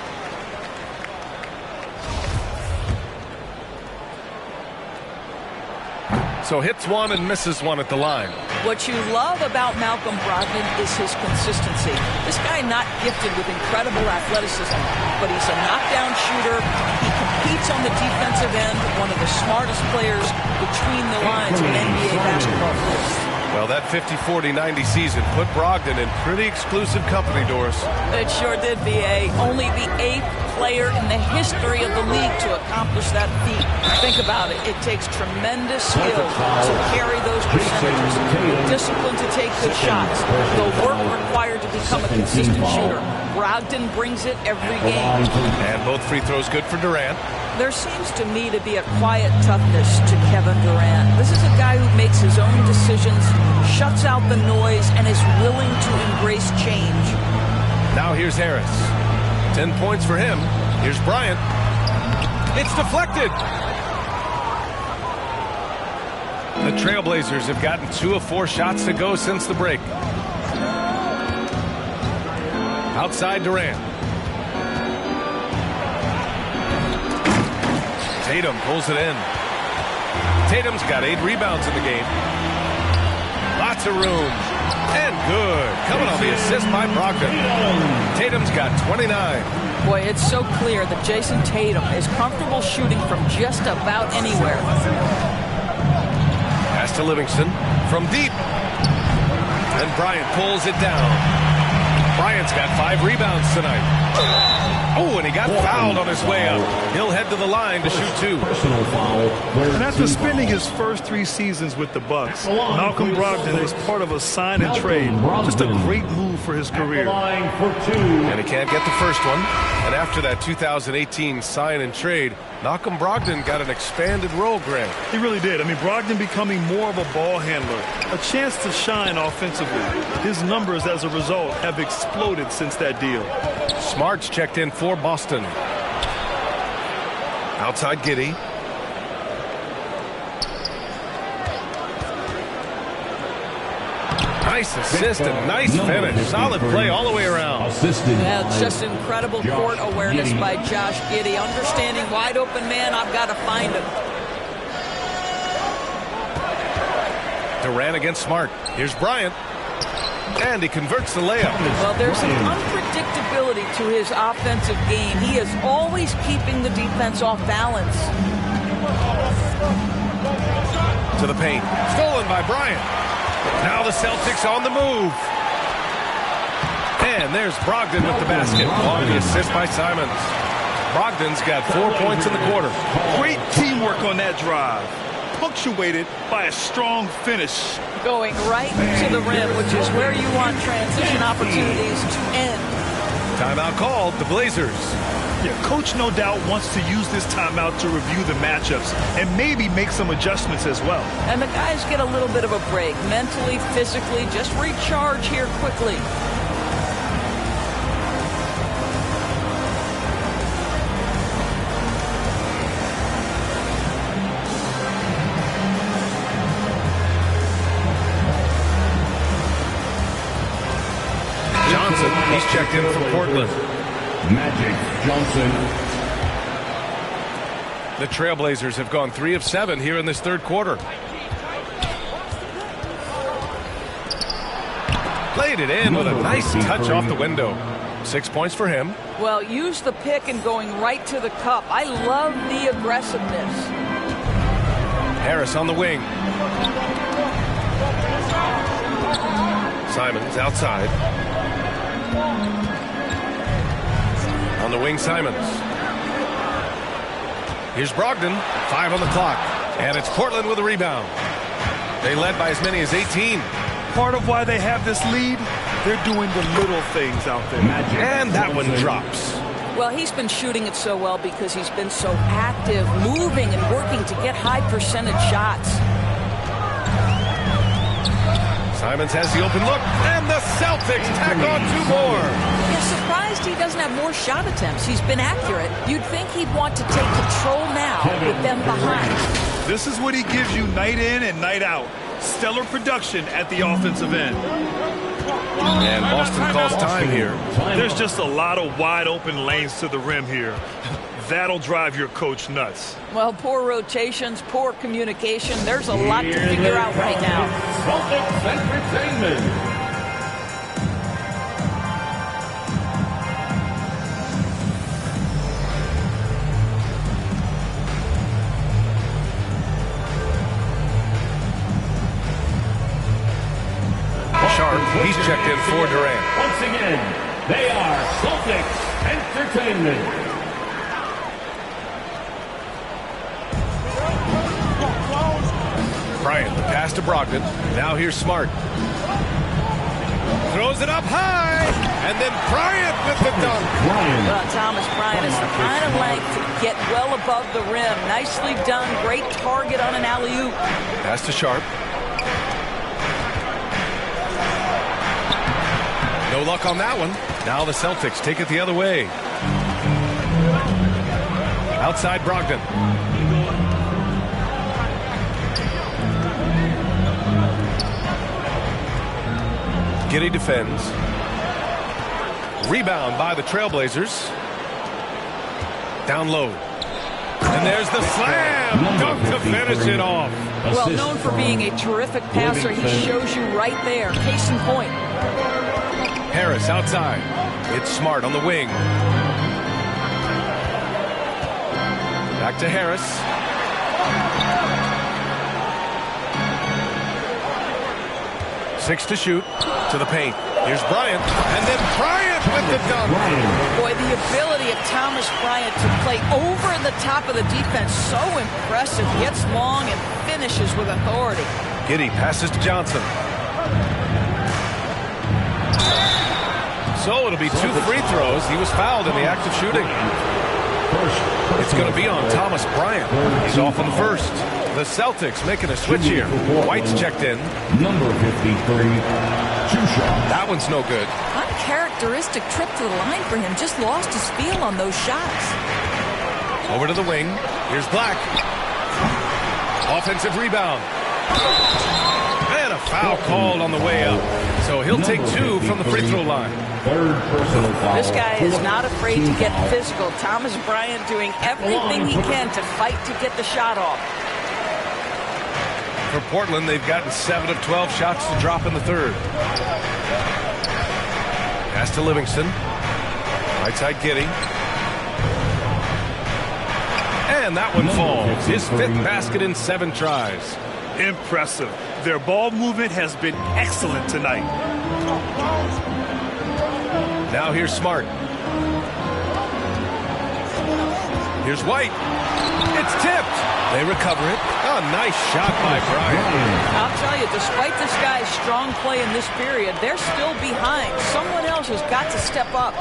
So hits one and misses one at the line. What you love about Malcolm Brogdon is his consistency. This guy not gifted with incredible athleticism, but he's a knockdown shooter. He competes on the defensive end, one of the smartest players between the lines in NBA basketball players. Well, that 50, 40, 90 season put Brogdon in pretty exclusive company, Doris. It sure did, B.A. Only the 8th player in the history of the league to accomplish that feat. Think about it. It takes tremendous skill to carry those percentages, the discipline to take good shots, the work required to become a consistent shooter. Brogdon brings it every game. And both free throws good for Durant. There seems to me to be a quiet toughness to Kevin Durant. This is a guy who makes his own decisions, shuts out the noise, and is willing to embrace change. Now here's Harris. 10 points for him. Here's Bryant. It's deflected. The Trailblazers have gotten 2 of 4 shots to go since the break. Outside Durant. Tatum pulls it in. Tatum's got 8 rebounds in the game. Lots of room. And good. Coming on the assist by Brogdon. Tatum's got 29. Boy, it's so clear that Jason Tatum is comfortable shooting from just about anywhere. Pass to Livingston from deep. And Bryant pulls it down. Bryant's got 5 rebounds tonight. Oh, and he got fouled on his way up. He'll head to the line to shoot 2. Personal foul. And after spending his first 3 seasons with the Bucks, Malcolm Brogdon was part of a sign and trade. Just a great move for his career. And he can't get the first one. And after that 2018 sign and trade, Malcolm Brogdon got an expanded role, Greg. He really did. I mean, Brogdon becoming more of a ball handler, a chance to shine offensively. His numbers as a result have exploded since that deal. Smart's checked in for Boston. Outside Giddey. Nice assist and nice finish. Solid play all the way around. Yeah, it's just incredible court awareness by Josh Giddey. Understanding wide open man, I've got to find him. Durant against Smart. Here's Bryant. And he converts the layup. Well, there's an unpredictability to his offensive game. He is always keeping the defense off balance. To the paint. Stolen by Bryant. Now the Celtics on the move. And there's Brogdon with the basket. On the assist by Simons. Brogdon's got 4 points in the quarter. Great teamwork on that drive. Punctuated by a strong finish. Going right to the rim, which is where you want transition opportunities to end. Timeout called, the Blazers. Yeah, coach no doubt wants to use this timeout to review the matchups and maybe make some adjustments as well. And the guys get a little bit of a break, mentally, physically, just recharge here quickly. Johnson, he's checked in from Portland. Magic Johnson. The Trailblazers have gone 3 of 7 here in this third quarter. Played it in with a nice touch off the window. 6 points for him. Well, use the pick and going right to the cup. I love the aggressiveness. Harris on the wing. Simons outside. On the wing, Simons. Here's Brogdon. 5 on the clock. And it's Portland with a rebound. They led by as many as 18. Part of why they have this lead, they're doing the little things out there. And that one drops. Well, he's been shooting it so well because he's been so active, moving and working to get high percentage shots. Simons has the open look, and the Celtics tack on 2 more. Yeah, surprised he doesn't have more shot attempts. He's been accurate. You'd think he'd want to take control now with them behind. This is what he gives you night in and night out. Stellar production at the offensive end. And Boston calls time here. There's just a lot of wide open lanes to the rim here. That'll drive your coach nuts. Well, poor rotations, poor communication. There's a lot to figure out right now. Celtics Entertainment. Sharp, he's checked in for Durant. Once again, they are Celtics Entertainment. Bryant, the pass to Brogdon. Now here's Smart. Throws it up high. And then Bryant with the dunk. Well, Thomas Bryant is the kind of length to get well above the rim. Nicely done. Great target on an alley-oop. Pass to Sharp. No luck on that one. Now the Celtics take it the other way. Outside Brogdon. Giddey defends. Rebound by the Trailblazers. Down low. And there's the slam. Dunk to finish it off. Well, known for being a terrific passer, he shows you right there. Case in point. Harris outside. It's Smart on the wing. Back to Harris. Six to shoot. To the paint. Here's Bryant. And then Bryant with the dunk. Boy, the ability of Thomas Bryant to play over the top of the defense, so impressive. Gets long and finishes with authority. Giddey passes to Johnson. So it'll be 2 free throws. He was fouled in the act of shooting. It's going to be on Thomas Bryant. He's off on the first. The Celtics making a switch here. White's checked in. Number 53, 2 shots. That one's no good. Uncharacteristic trip to the line for him. Just lost his feel on those shots. Over to the wing. Here's Black. Offensive rebound. And a foul called on the way up. So he'll take 2 from the free throw line. Third personal foul. This guy is not afraid to get physical. Thomas Bryant doing everything he can to fight to get the shot off. For Portland, they've gotten 7 of 12 shots to drop in the third. Pass to Livingston. Right side Giddey. And that one falls. His 5th basket in 7 tries. Impressive. Their ball movement has been excellent tonight. Now here's Smart. Here's White. It's tipped. They recover it. Oh, nice shot by Bryant. I'll tell you, despite this guy's strong play in this period, they're still behind. Someone else has got to step up.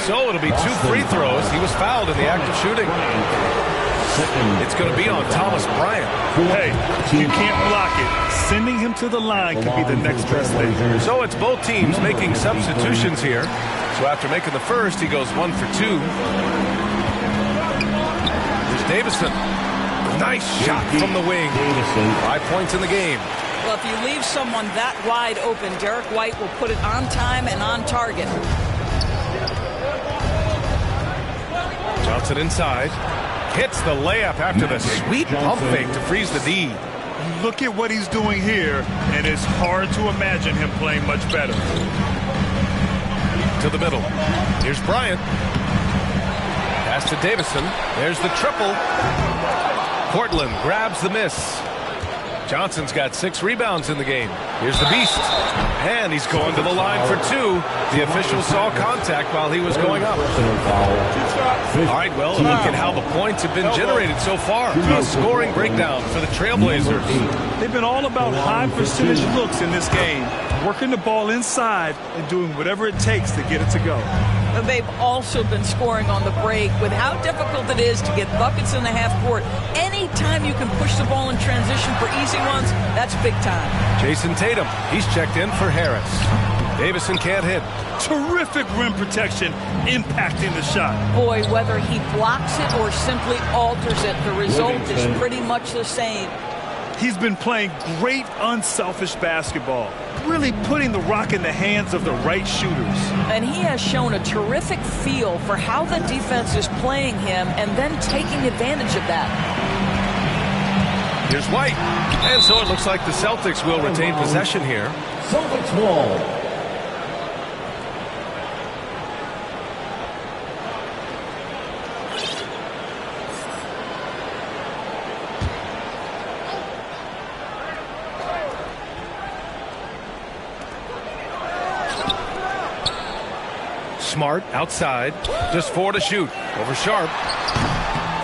So it'll be 2 free throws. He was fouled in the act of shooting. It's going to be on Thomas Bryant. Hey, you can't block it. Sending him to the line could be the next best thing. So it's both teams making substitutions here. So after making the first, he goes 1 for 2. Here's Davison. Nice shot from the wing. 5 points in the game. Well, if you leave someone that wide open, Derek White will put it on time and on target. Johnson inside. Hits the layup after the sweet pump fake to freeze the D. Look at what he's doing here, and it's hard to imagine him playing much better. To the middle. Here's Bryant. Pass to Davison. There's the triple. Portland grabs the miss. Johnson's got 6 rebounds in the game. Here's the Beast. And he's going to the line for 2. The official saw contact while he was going up. All right, well, look at how the points have been generated so far. A scoring breakdown for the Trailblazers. They've been all about high percentage looks in this game, working the ball inside and doing whatever it takes to get it to go. And they've also been scoring on the break with how difficult it is to get buckets in the half court. Anytime you can push the ball in transition for easy ones, that's big time. Jason Tatum, he's checked in for Harris. Davison can't hit. Terrific rim protection, impacting the shot. Boy, whether he blocks it or simply alters it, the result is pretty much the same. He's been playing great unselfish basketball, really putting the rock in the hands of the right shooters. And he has shown a terrific feel for how the defense is playing him and then taking advantage of that. Here's White. And so it looks like the Celtics will retain possession here. Celtics ball. Smart outside. Just 4 to shoot. Over Sharp.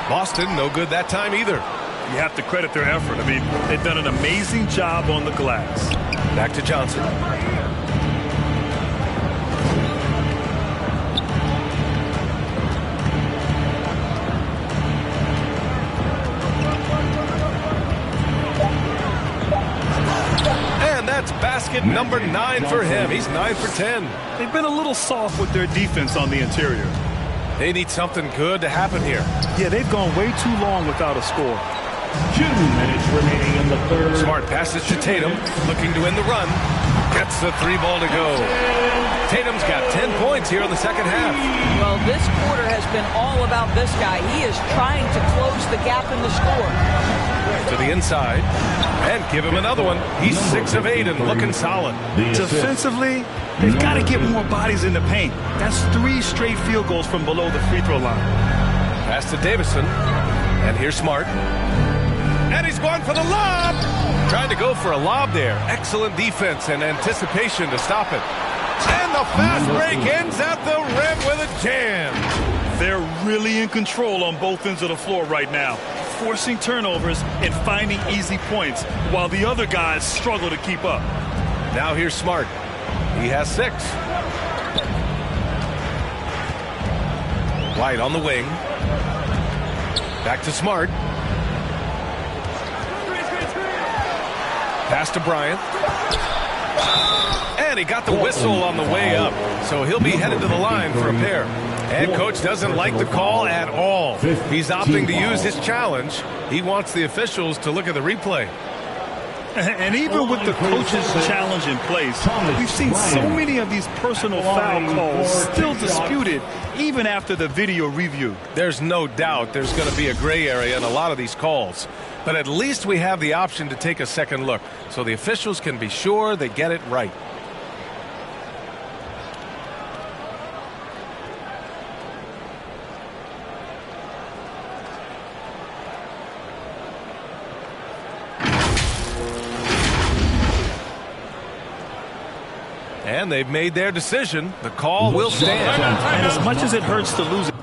Boston, no good that time either. You have to credit their effort. I mean, they've done an amazing job on the glass. Back to Johnson. And that's basket number 9 for him. He's 9 for 10. They've been a little soft with their defense on the interior. They need something good to happen here. Yeah, they've gone way too long without a score. 2 minutes remaining in the third. Smart passes to Tatum, looking to win the run. Gets the 3 ball to go. Tatum's got 10 points here in the second half. Well, this quarter has been all about this guy. He is trying to close the gap in the score. To the inside, and give him another one. He's 6 of 8 and looking solid. Defensively, they've got to get more bodies in the paint. That's 3 straight field goals from below the free throw line. Pass to Davison, and here's Smart. And he's going for the lob. Trying to go for a lob there. Excellent defense and anticipation to stop it. And the fast break ends at the rim with a jam. They're really in control on both ends of the floor right now, forcing turnovers and finding easy points while the other guys struggle to keep up. Now here's Smart. He has 6. White on the wing. Back to Smart. Pass to Bryant. And he got the whistle on the way up. So he'll be headed to the line for a pair. Head coach doesn't like the call at all. He's opting to use his challenge. He wants the officials to look at the replay. And even with the coach's challenge in place, we've seen so many of these personal foul calls still disputed even after the video review. There's no doubt there's going to be a gray area in a lot of these calls. But at least we have the option to take a second look so the officials can be sure they get it right. And they've made their decision. The call will stand. And as much as it hurts to lose it,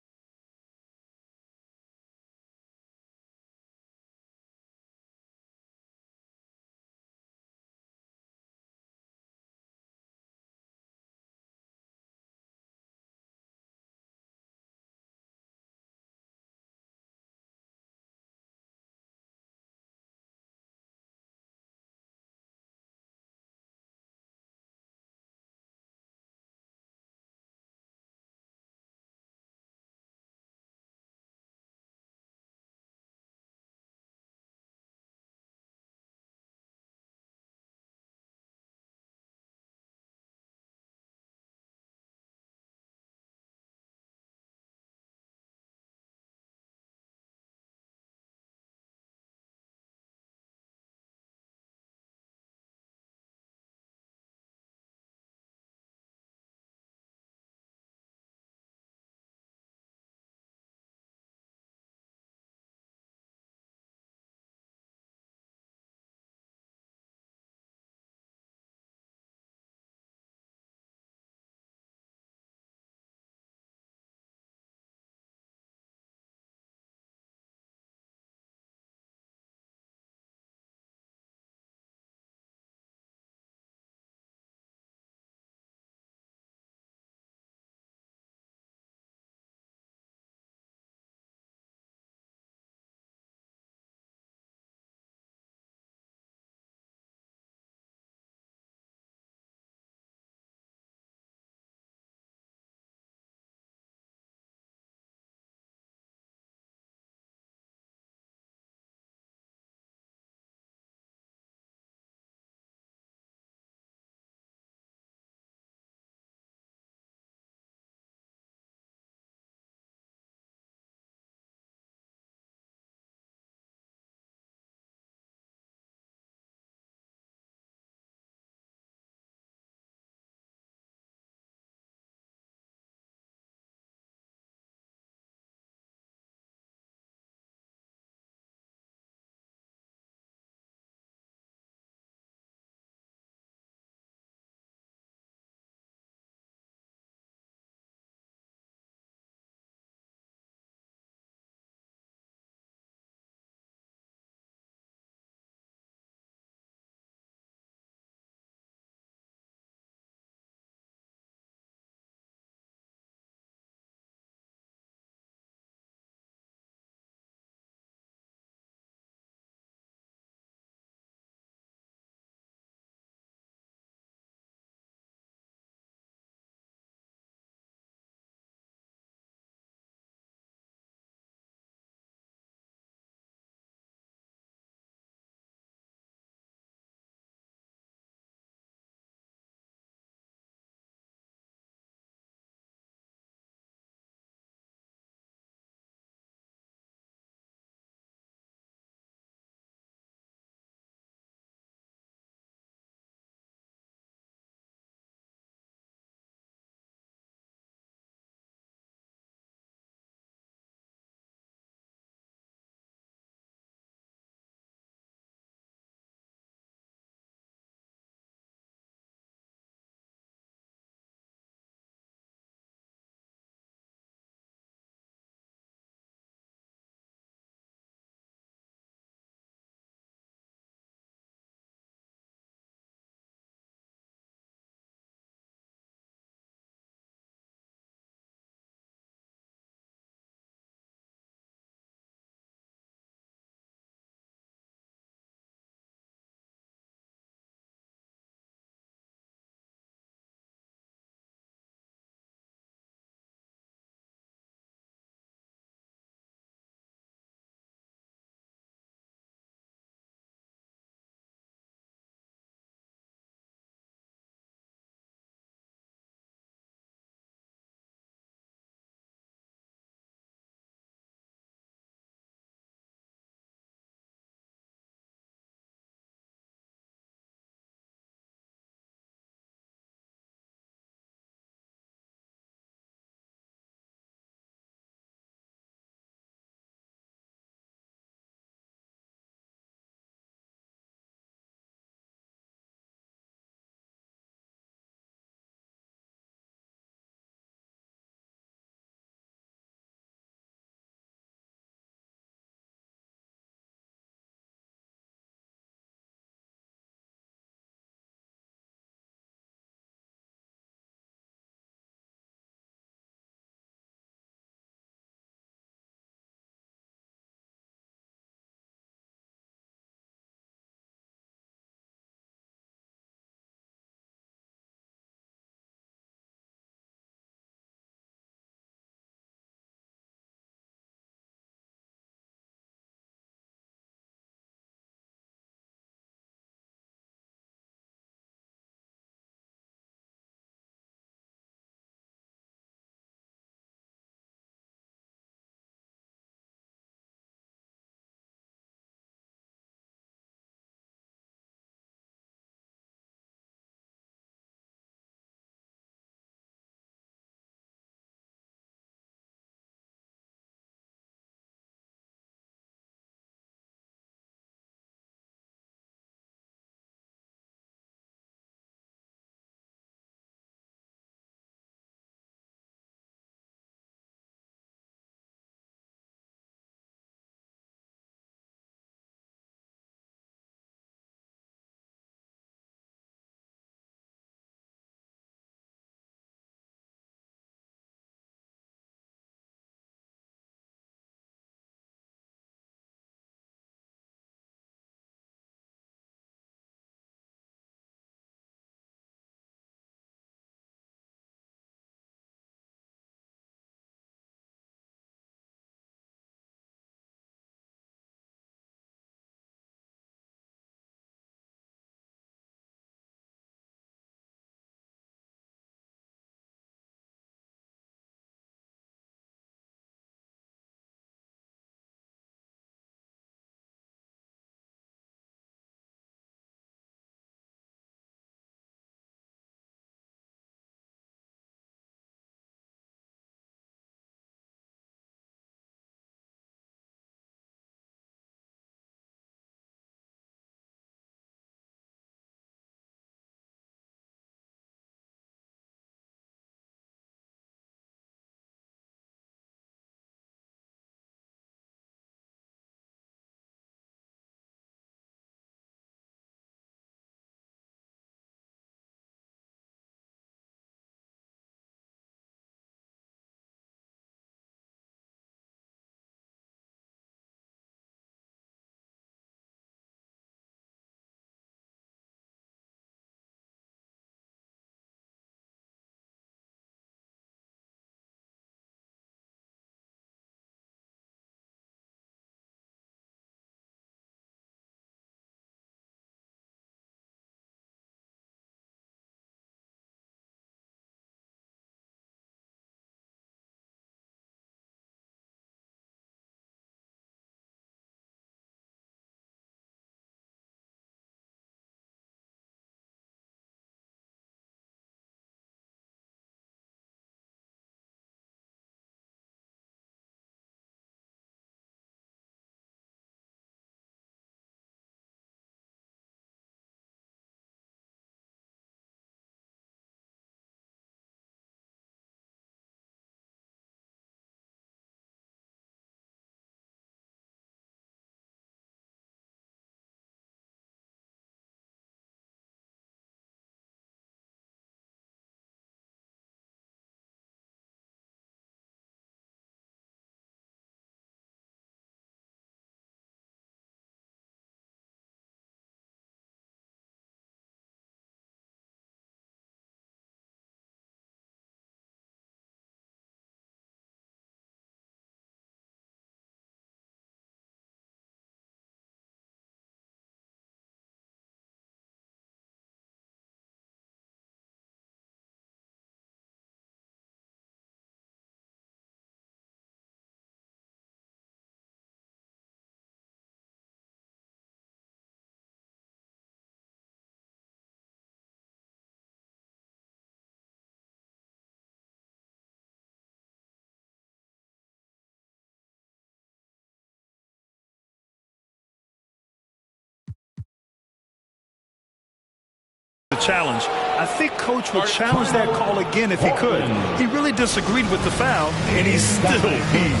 challenge. I think Coach would challenge that call again if he could. He really disagreed with the foul, and he's still peeved.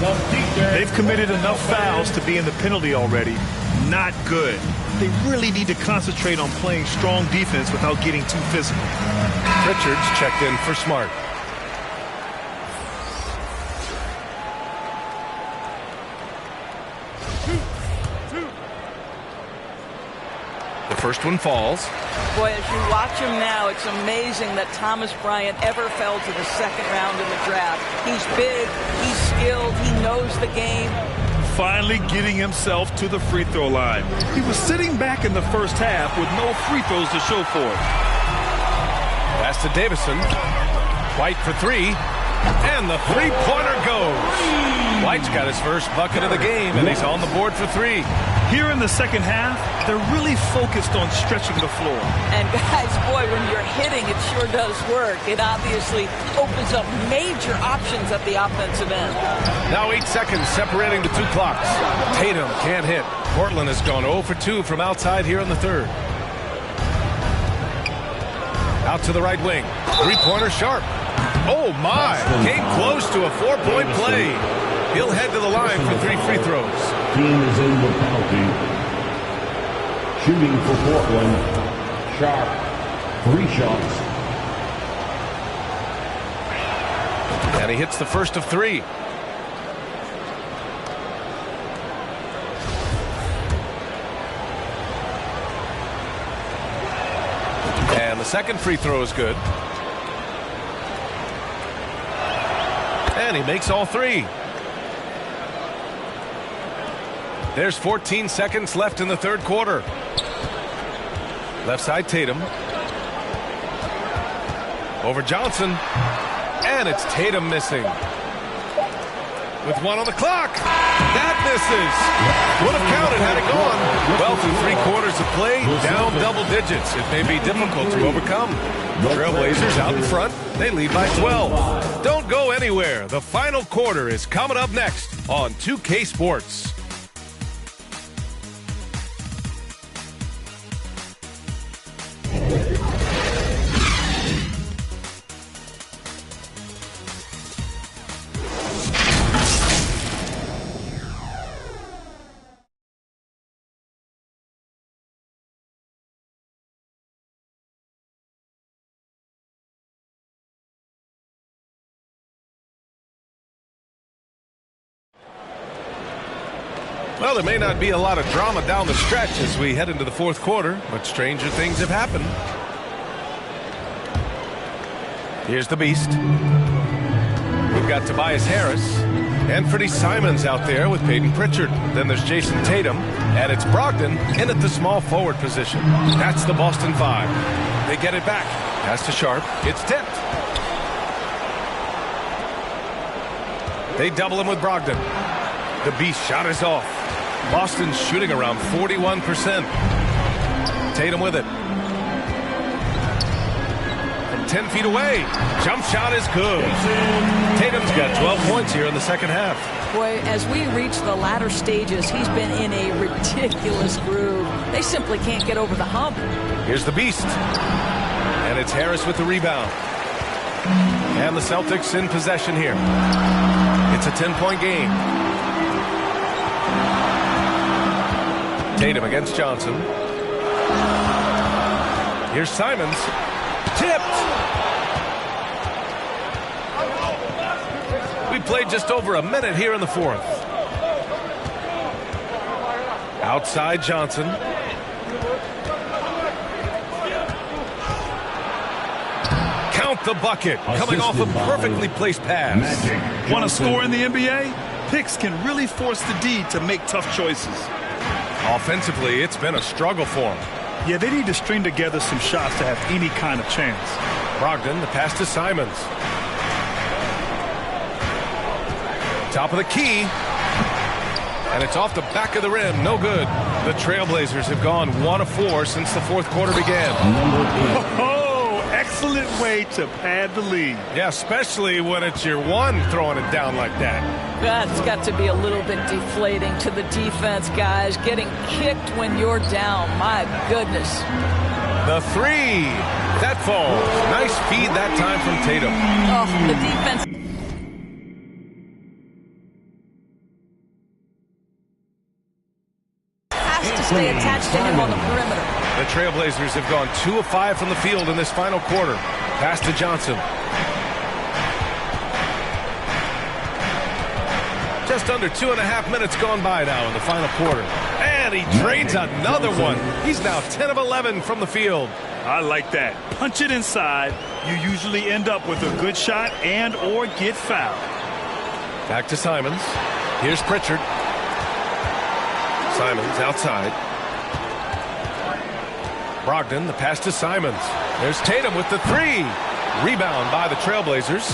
They've committed enough fouls to be in the penalty already. Not good. They really need to concentrate on playing strong defense without getting too physical. Richards checked in for Smart. The first one falls. Boy, as you watch him now, it's amazing that Thomas Bryant ever fell to the second round in the draft. He's big, he's skilled, he knows the game. Finally getting himself to the free throw line. He was sitting back in the first half with no free throws to show for it. Pass to Davison. White for three. And the three-pointer goes. White's got his first bucket of the game, and he's on the board for three. Here in the second half, they're really focused on stretching the floor. And guys, boy, when you're hitting, it sure does work. It obviously opens up major options at the offensive end. Now 8 seconds separating the two clocks. Tatum can't hit. Portland has gone 0 for 2 from outside here in the third. Out to the right wing. Three-pointer Sharp. Oh, my. Came close to a 4-point play. He'll head to the line for 3 free throws. Team is in the penalty. Shooting for Portland. Sharp. 3 shots. And he hits the first of 3. And the second free throw is good. And he makes all 3. There's 14 seconds left in the third quarter. Left side Tatum. Over Johnson. And it's Tatum missing. With 1 on the clock. That misses. Would have counted had it gone. Well, through 3 quarters of play, down double digits. It may be difficult to overcome. Trailblazers out in front. They lead by 12. Don't go anywhere. The final quarter is coming up next on 2K Sports. Well, there may not be a lot of drama down the stretch as we head into the fourth quarter, but stranger things have happened. Here's the Beast. We've got Tobias Harris. Anthony Simons out there with Peyton Pritchard. Then there's Jason Tatum. And it's Brogdon in at the small forward position. That's the Boston 5. They get it back. Pass to Sharp. It's tipped. They double him with Brogdon. The Beast shot is off. Boston's shooting around 41%. Tatum with it. From 10 feet away. Jump shot is good. Tatum's got 12 points here in the second half. Boy, as we reach the latter stages, he's been in a ridiculous groove. They simply can't get over the hump. Here's the Beast. And it's Harris with the rebound. And the Celtics in possession here. It's a 10-point game. Tatum against Johnson. Here's Simons. Tipped. We played just over a minute here in the fourth. Outside Johnson. Count the bucket. Coming off a perfectly placed pass. Want to score in the NBA? Picks can really force the D to make tough choices. Offensively, it's been a struggle for them. Yeah, they need to string together some shots to have any kind of chance. Brogdon, the pass to Simons. Top of the key. And it's off the back of the rim. No good. The Trailblazers have gone 1 of 4 since the fourth quarter began. Oh, excellent way to pad the lead. Yeah, especially when it's your one throwing it down like that. That's got to be a little bit deflating to the defense, guys. Getting kicked when you're down. My goodness. The three. That falls. Nice feed that time from Tatum. Oh, the defense has to stay attached to him on the perimeter. The Trailblazers have gone 2 of 5 from the field in this final quarter. Pass to Johnson. Just under 2.5 minutes gone by now in the final quarter. And he trades another one. He's now 10 of 11 from the field. I like that. Punch it inside. You usually end up with a good shot and or get fouled. Back to Simons. Here's Pritchard. Simons outside. Brogdon, the pass to Simons. There's Tatum with the three. Rebound by the Trailblazers.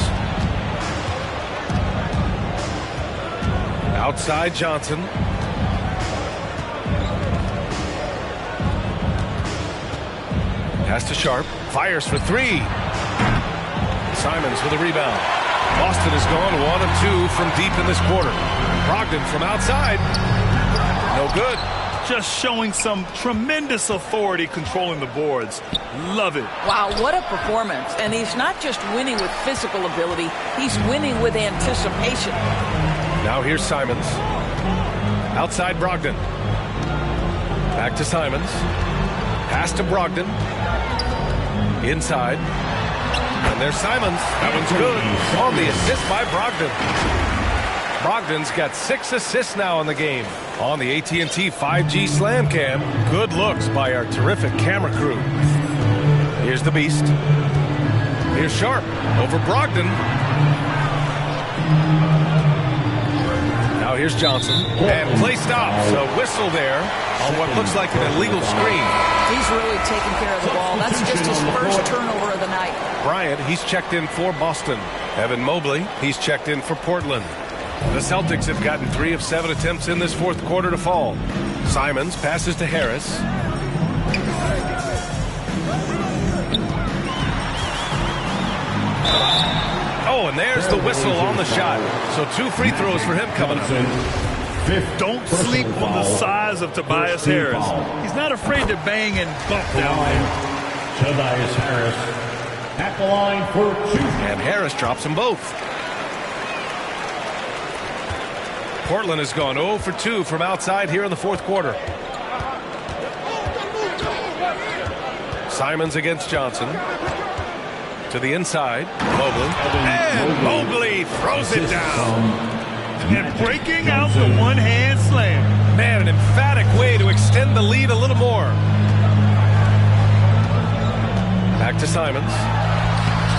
Outside Johnson. Pass to Sharp. Fires for three. Simons with a rebound. Boston has gone 1 of 2 from deep in this quarter. Brogdon from outside. No good. Just showing some tremendous authority controlling the boards. Love it. Wow, what a performance. And he's not just winning with physical ability, he's winning with anticipation. Now here's Simons. Outside Brogdon. Back to Simons. Pass to Brogdon. Inside. And there's Simons. That one's good. On the assist by Brogdon. Brogdon's got 6 assists now in the game. On the AT&T 5G Slam Cam. Good looks by our terrific camera crew. Here's the Beast. Here's Sharp over Brogdon. Now here's Johnson. And play stops. A whistle there on what looks like an illegal screen. He's really taking care of the ball. That's just his first turnover of the night. Bryant, he's checked in for Boston. Evan Mobley, he's checked in for Portland. The Celtics have gotten 3 of 7 attempts in this fourth quarter to fall. Simons passes to Harris. Oh, and there's the whistle on the shot. So 2 free throws for him coming up. Don't sleep on the size of Tobias Harris. He's not afraid to bang and bump down there. Tobias Harris at the line for 2. And Harris drops them both. Portland has gone 0 for 2 from outside here in the fourth quarter. Simons against Johnson. To the inside. Mobley. And Mobley throws it down. And breaking out the one-hand slam. Man, an emphatic way to extend the lead a little more. Back to Simons.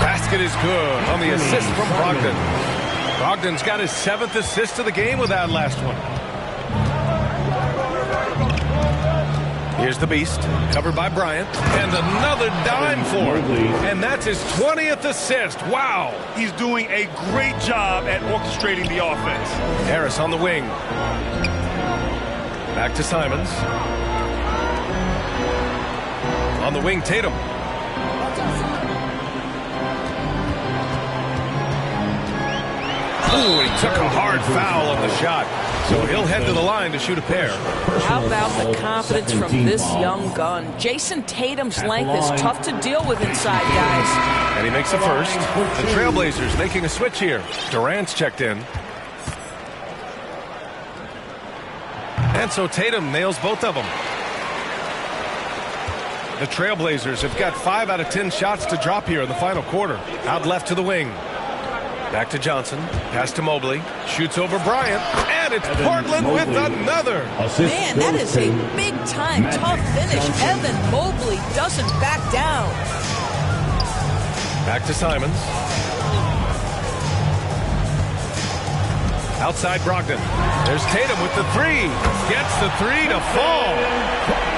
Basket is good on the assist from Brogdon. Brogdon's got his 7th assist of the game with that last one. Here's the Beast, covered by Bryant, and another dime for him. And that's his 20th assist. Wow. He's doing a great job at orchestrating the offense. Harris on the wing. Back to Simons. On the wing, Tatum. Ooh, he took a hard foul on the shot. So he'll head to the line to shoot a pair. How about the confidence from this young gun? Jason Tatum's length is tough to deal with inside, guys. And he makes a first. The Trailblazers making a switch here. Durant's checked in. And so Tatum nails both of them. The Trailblazers have got 5 out of 10 shots to drop here in the final quarter. Out left to the wing. Back to Johnson. Pass to Mobley. Shoots over Bryant. And it's Portland with another. Man, that is a big-time tough finish. Evan Mobley doesn't back down. Back to Simons. Outside Brogdon. There's Tatum with the three. Gets the three to fall.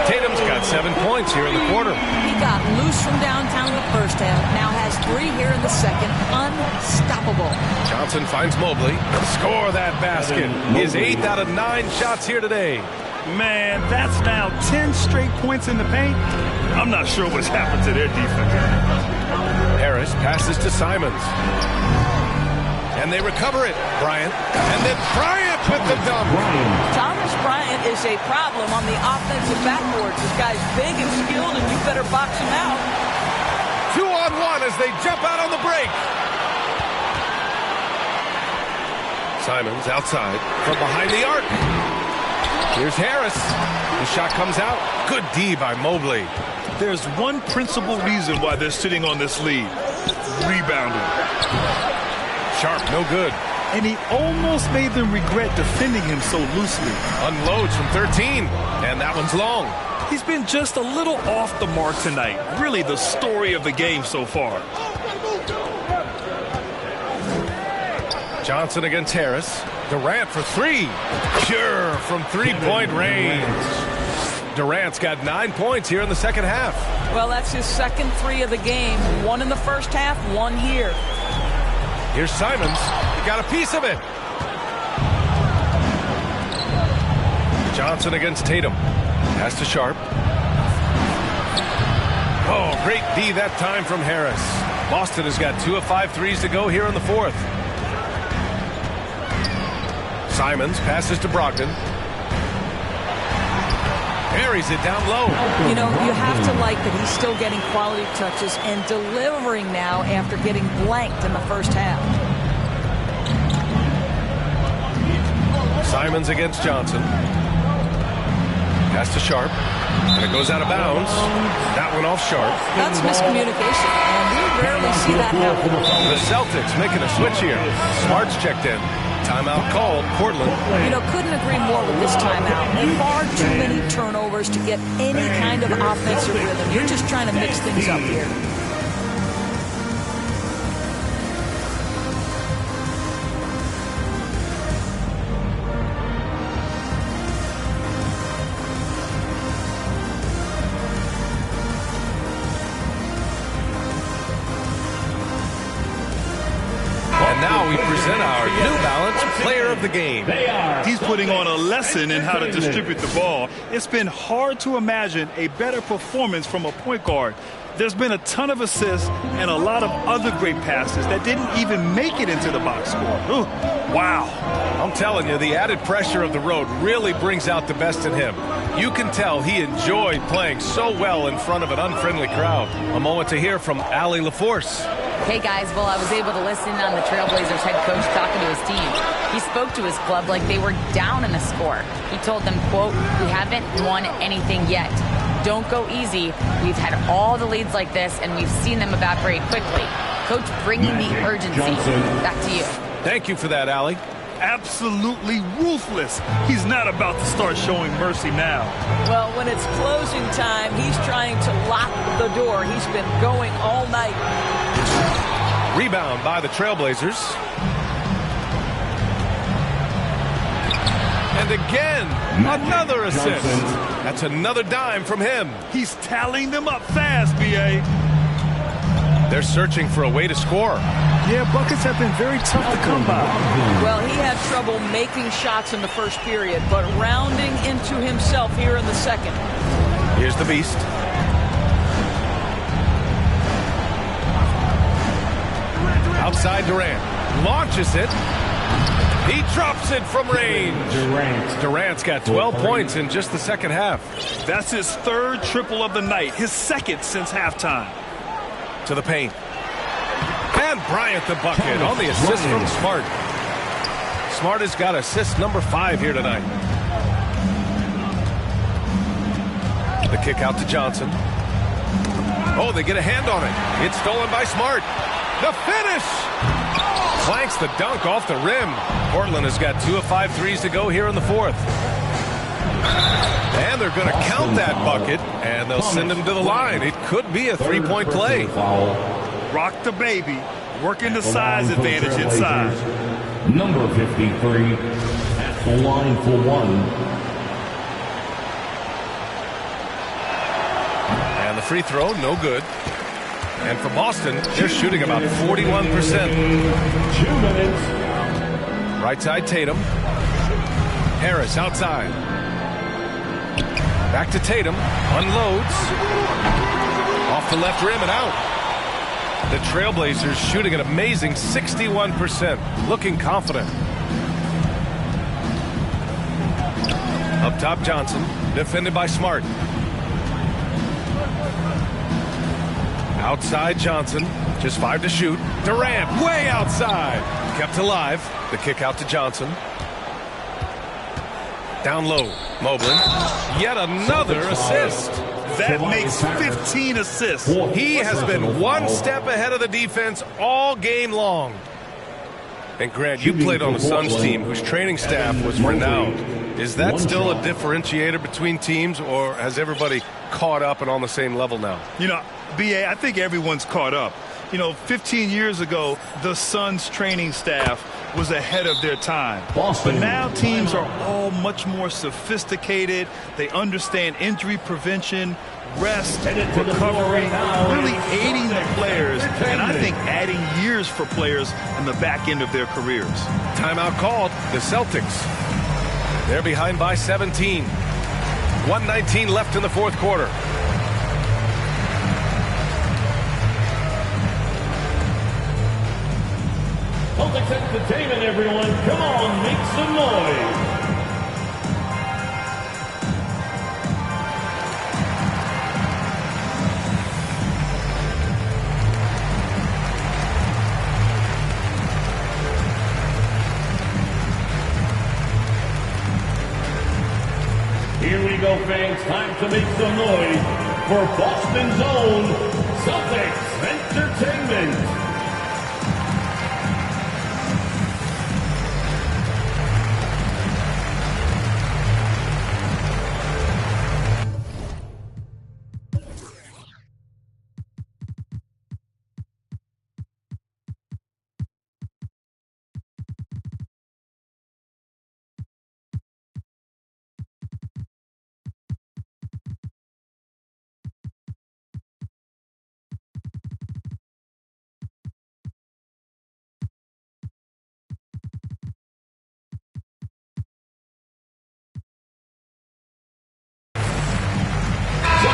Tatum's got 7 points here in the quarter. He got loose from downtown in the first half. Now has 3 here in the second. Unstoppable. Johnson finds Mobley. Score that basket. His 8th out of 9 shots here today. Man, that's now 10 straight points in the paint. I'm not sure what's happened to their defense. Harris passes to Simons. And they recover it. Bryant. And then Bryant with the dunk. Thomas Bryant is a problem on the offensive backboards. This guy's big and skilled, and you better box him out. 2-on-1 as they jump out on the break. Simons outside from behind the arc. Here's Harris. The shot comes out. Good D by Mobley. There's one principal reason why they're sitting on this lead. Rebounding. Sharp, no good. And he almost made them regret defending him so loosely. Unloads from 13, and that one's long. He's been just a little off the mark tonight. Really the story of the game so far. Johnson against Harris. Durant for three. Pure from three-point range. Durant's got 9 points here in the second half. Well, that's his second three of the game. One in the first half, one here. Here's Simons. He got a piece of it. Johnson against Tatum. Pass to Sharp. Oh, great D that time from Harris. Boston has got 2 of 5 threes to go here in the fourth. Simons passes to Brogdon. Buries it down low. You know, you have to like that he's still getting quality touches and delivering now after getting blanked in the first half. Simons against Johnson. Pass to Sharp. And it goes out of bounds. That one off Sharp. That's miscommunication, and we rarely see that happen. The Celtics making a switch here. Smart's checked in. Timeout called, Portland. You know, couldn't agree more with this timeout. Far too many turnovers to get any kind of offensive rhythm. You're just trying to mix things up here. Now we present our New Balance Player of the Game. He's putting on a lesson in how to distribute the ball. It's been hard to imagine a better performance from a point guard. There's been a ton of assists and a lot of other great passes that didn't even make it into the box score. Ooh, wow. I'm telling you, the added pressure of the road really brings out the best in him. You can tell he enjoyed playing so well in front of an unfriendly crowd. A moment to hear from Allie LaForce. Hey guys, well, I was able to listen on the Trailblazers head coach talking to his team. He spoke to his club like they were down in a score. He told them, quote, "We haven't won anything yet. Don't go easy. We've had all the leads like this, and we've seen them evaporate quickly." Coach bringing the urgency. Back to you. Thank you for that, Allie. Absolutely ruthless. He's not about to start showing mercy now. Well, when it's closing time, he's trying to lock the door. He's been going all night. Rebound by the Trailblazers. And again, another assist. That's another dime from him. He's tallying them up fast, B.A. They're searching for a way to score. Yeah, buckets have been very tough to come by. Well, he had trouble making shots in the first period, but rounding into himself here in the second. Here's the Beast. Outside Durant. Launches it. He drops it from range. Durant's got 12 points in just the second half. That's his third triple of the night. His second since halftime. To the paint. And Bryant the bucket on the assist from Smart. Smart has got assist number 5 here tonight. The kick out to Johnson. Oh, they get a hand on it. It's stolen by Smart. The finish! Clanks the dunk off the rim. Portland has got 2 of 5 threes to go here in the fourth. And they're going to count that bucket, and they'll send him to the line. It could be a three-point play. Rock the baby, working the size advantage inside. Number 53 at the line for one. And the free throw, no good. And for Boston, they're shooting about 41%. 2 minutes. Right side Tatum. Harris outside. Back to Tatum. Unloads. Off the left rim and out. The Trailblazers shooting an amazing 61%, looking confident. Up top, Johnson, defended by Smart. Outside, Johnson, just 5 to shoot. Durant, way outside. Kept alive. The kick out to Johnson. Down low, Mobley. Yet another assist. That makes 15 assists. He has been one step ahead of the defense all game long. And Grant, you played on the Suns team whose training staff was renowned. Is that still a differentiator between teams, or has everybody caught up and on the same level now? You know, B.A., I think everyone's caught up. You know, 15 years ago, the Suns training staff was ahead of their time. But now teams are all much more sophisticated. They understand injury prevention, rest, recovery, really aiding the players, and I think adding years for players in the back end of their careers. Timeout called. The Celtics. They're behind by 17. 1:19 left in the fourth quarter. Celtics Entertainment, everyone. Come on, make some noise. Here we go, fans. Time to make some noise for Boston's own Celtics Entertainment.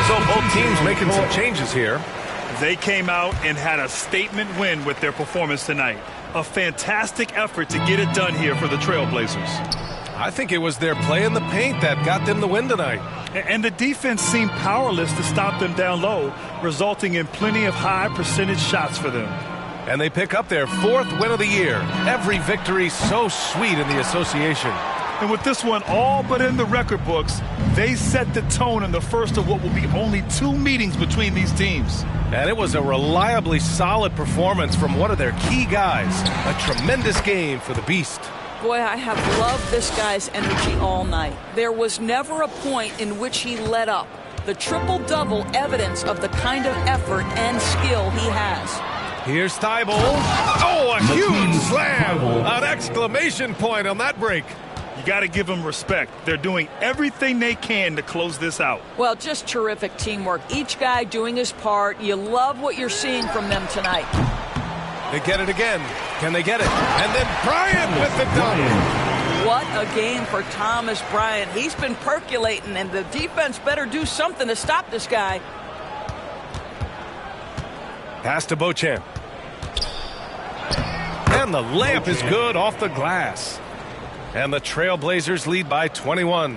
So both teams making some changes here. They came out and had a statement win with their performance tonight. A fantastic effort to get it done here for the Trailblazers. I think it was their play in the paint that got them the win tonight. And the defense seemed powerless to stop them down low, resulting in plenty of high percentage shots for them. And they pick up their 4th win of the year. Every victory so sweet in the association. And with this one all but in the record books, they set the tone in the first of what will be only 2 meetings between these teams. And it was a reliably solid performance from one of their key guys. A tremendous game for the Beast. Boy, I have loved this guy's energy all night. There was never a point in which he let up. The triple-double evidence of the kind of effort and skill he has. Here's Thibault. Oh, a huge slam! An exclamation point on that break. You got to give them respect. They're doing everything they can to close this out. Well, just terrific teamwork. Each guy doing his part. You love what you're seeing from them tonight. They get it again. Can they get it? And then Bryant with the dunk. What a game for Thomas Bryant. He's been percolating, and the defense better do something to stop this guy. Pass to Beauchamp. And the layup is good off the glass. And the Trailblazers lead by 21.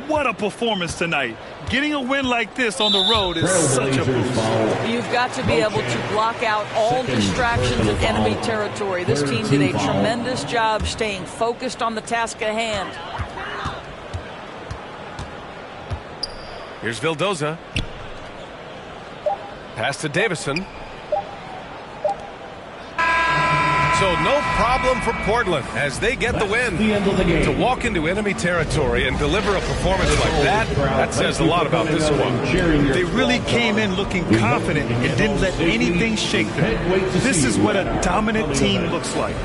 What a performance tonight. Getting a win like this on the road is such a boost. You've got to be able to block out all distractions in enemy territory. This team did a tremendous job staying focused on the task at hand. Here's Vildoza. Pass to Davison. So no problem for Portland as they get the win. To walk into enemy territory and deliver a performance like that says a lot about this one. They really came in looking confident and didn't let anything shake them. This is what a dominant team looks like.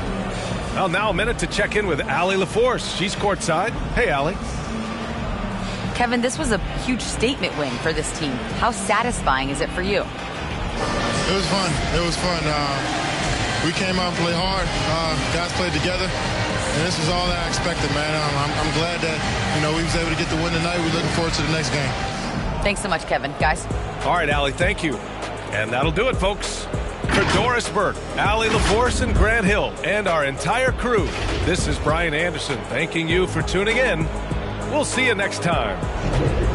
Well, now a minute to check in with Allie LaForce. She's courtside. Hey, Allie. Kevin, this was a huge statement win for this team. How satisfying is it for you? It was fun. It was fun. We came out and played hard. Guys played together, and this is all that I expected, man. I'm glad that we was able to get the win tonight. We're looking forward to the next game. Thanks so much, Kevin. Guys. All right, Allie, thank you. And that'll do it, folks. For Doris Burke, Allie LaForce, and Grant Hill, and our entire crew, this is Brian Anderson thanking you for tuning in. We'll see you next time.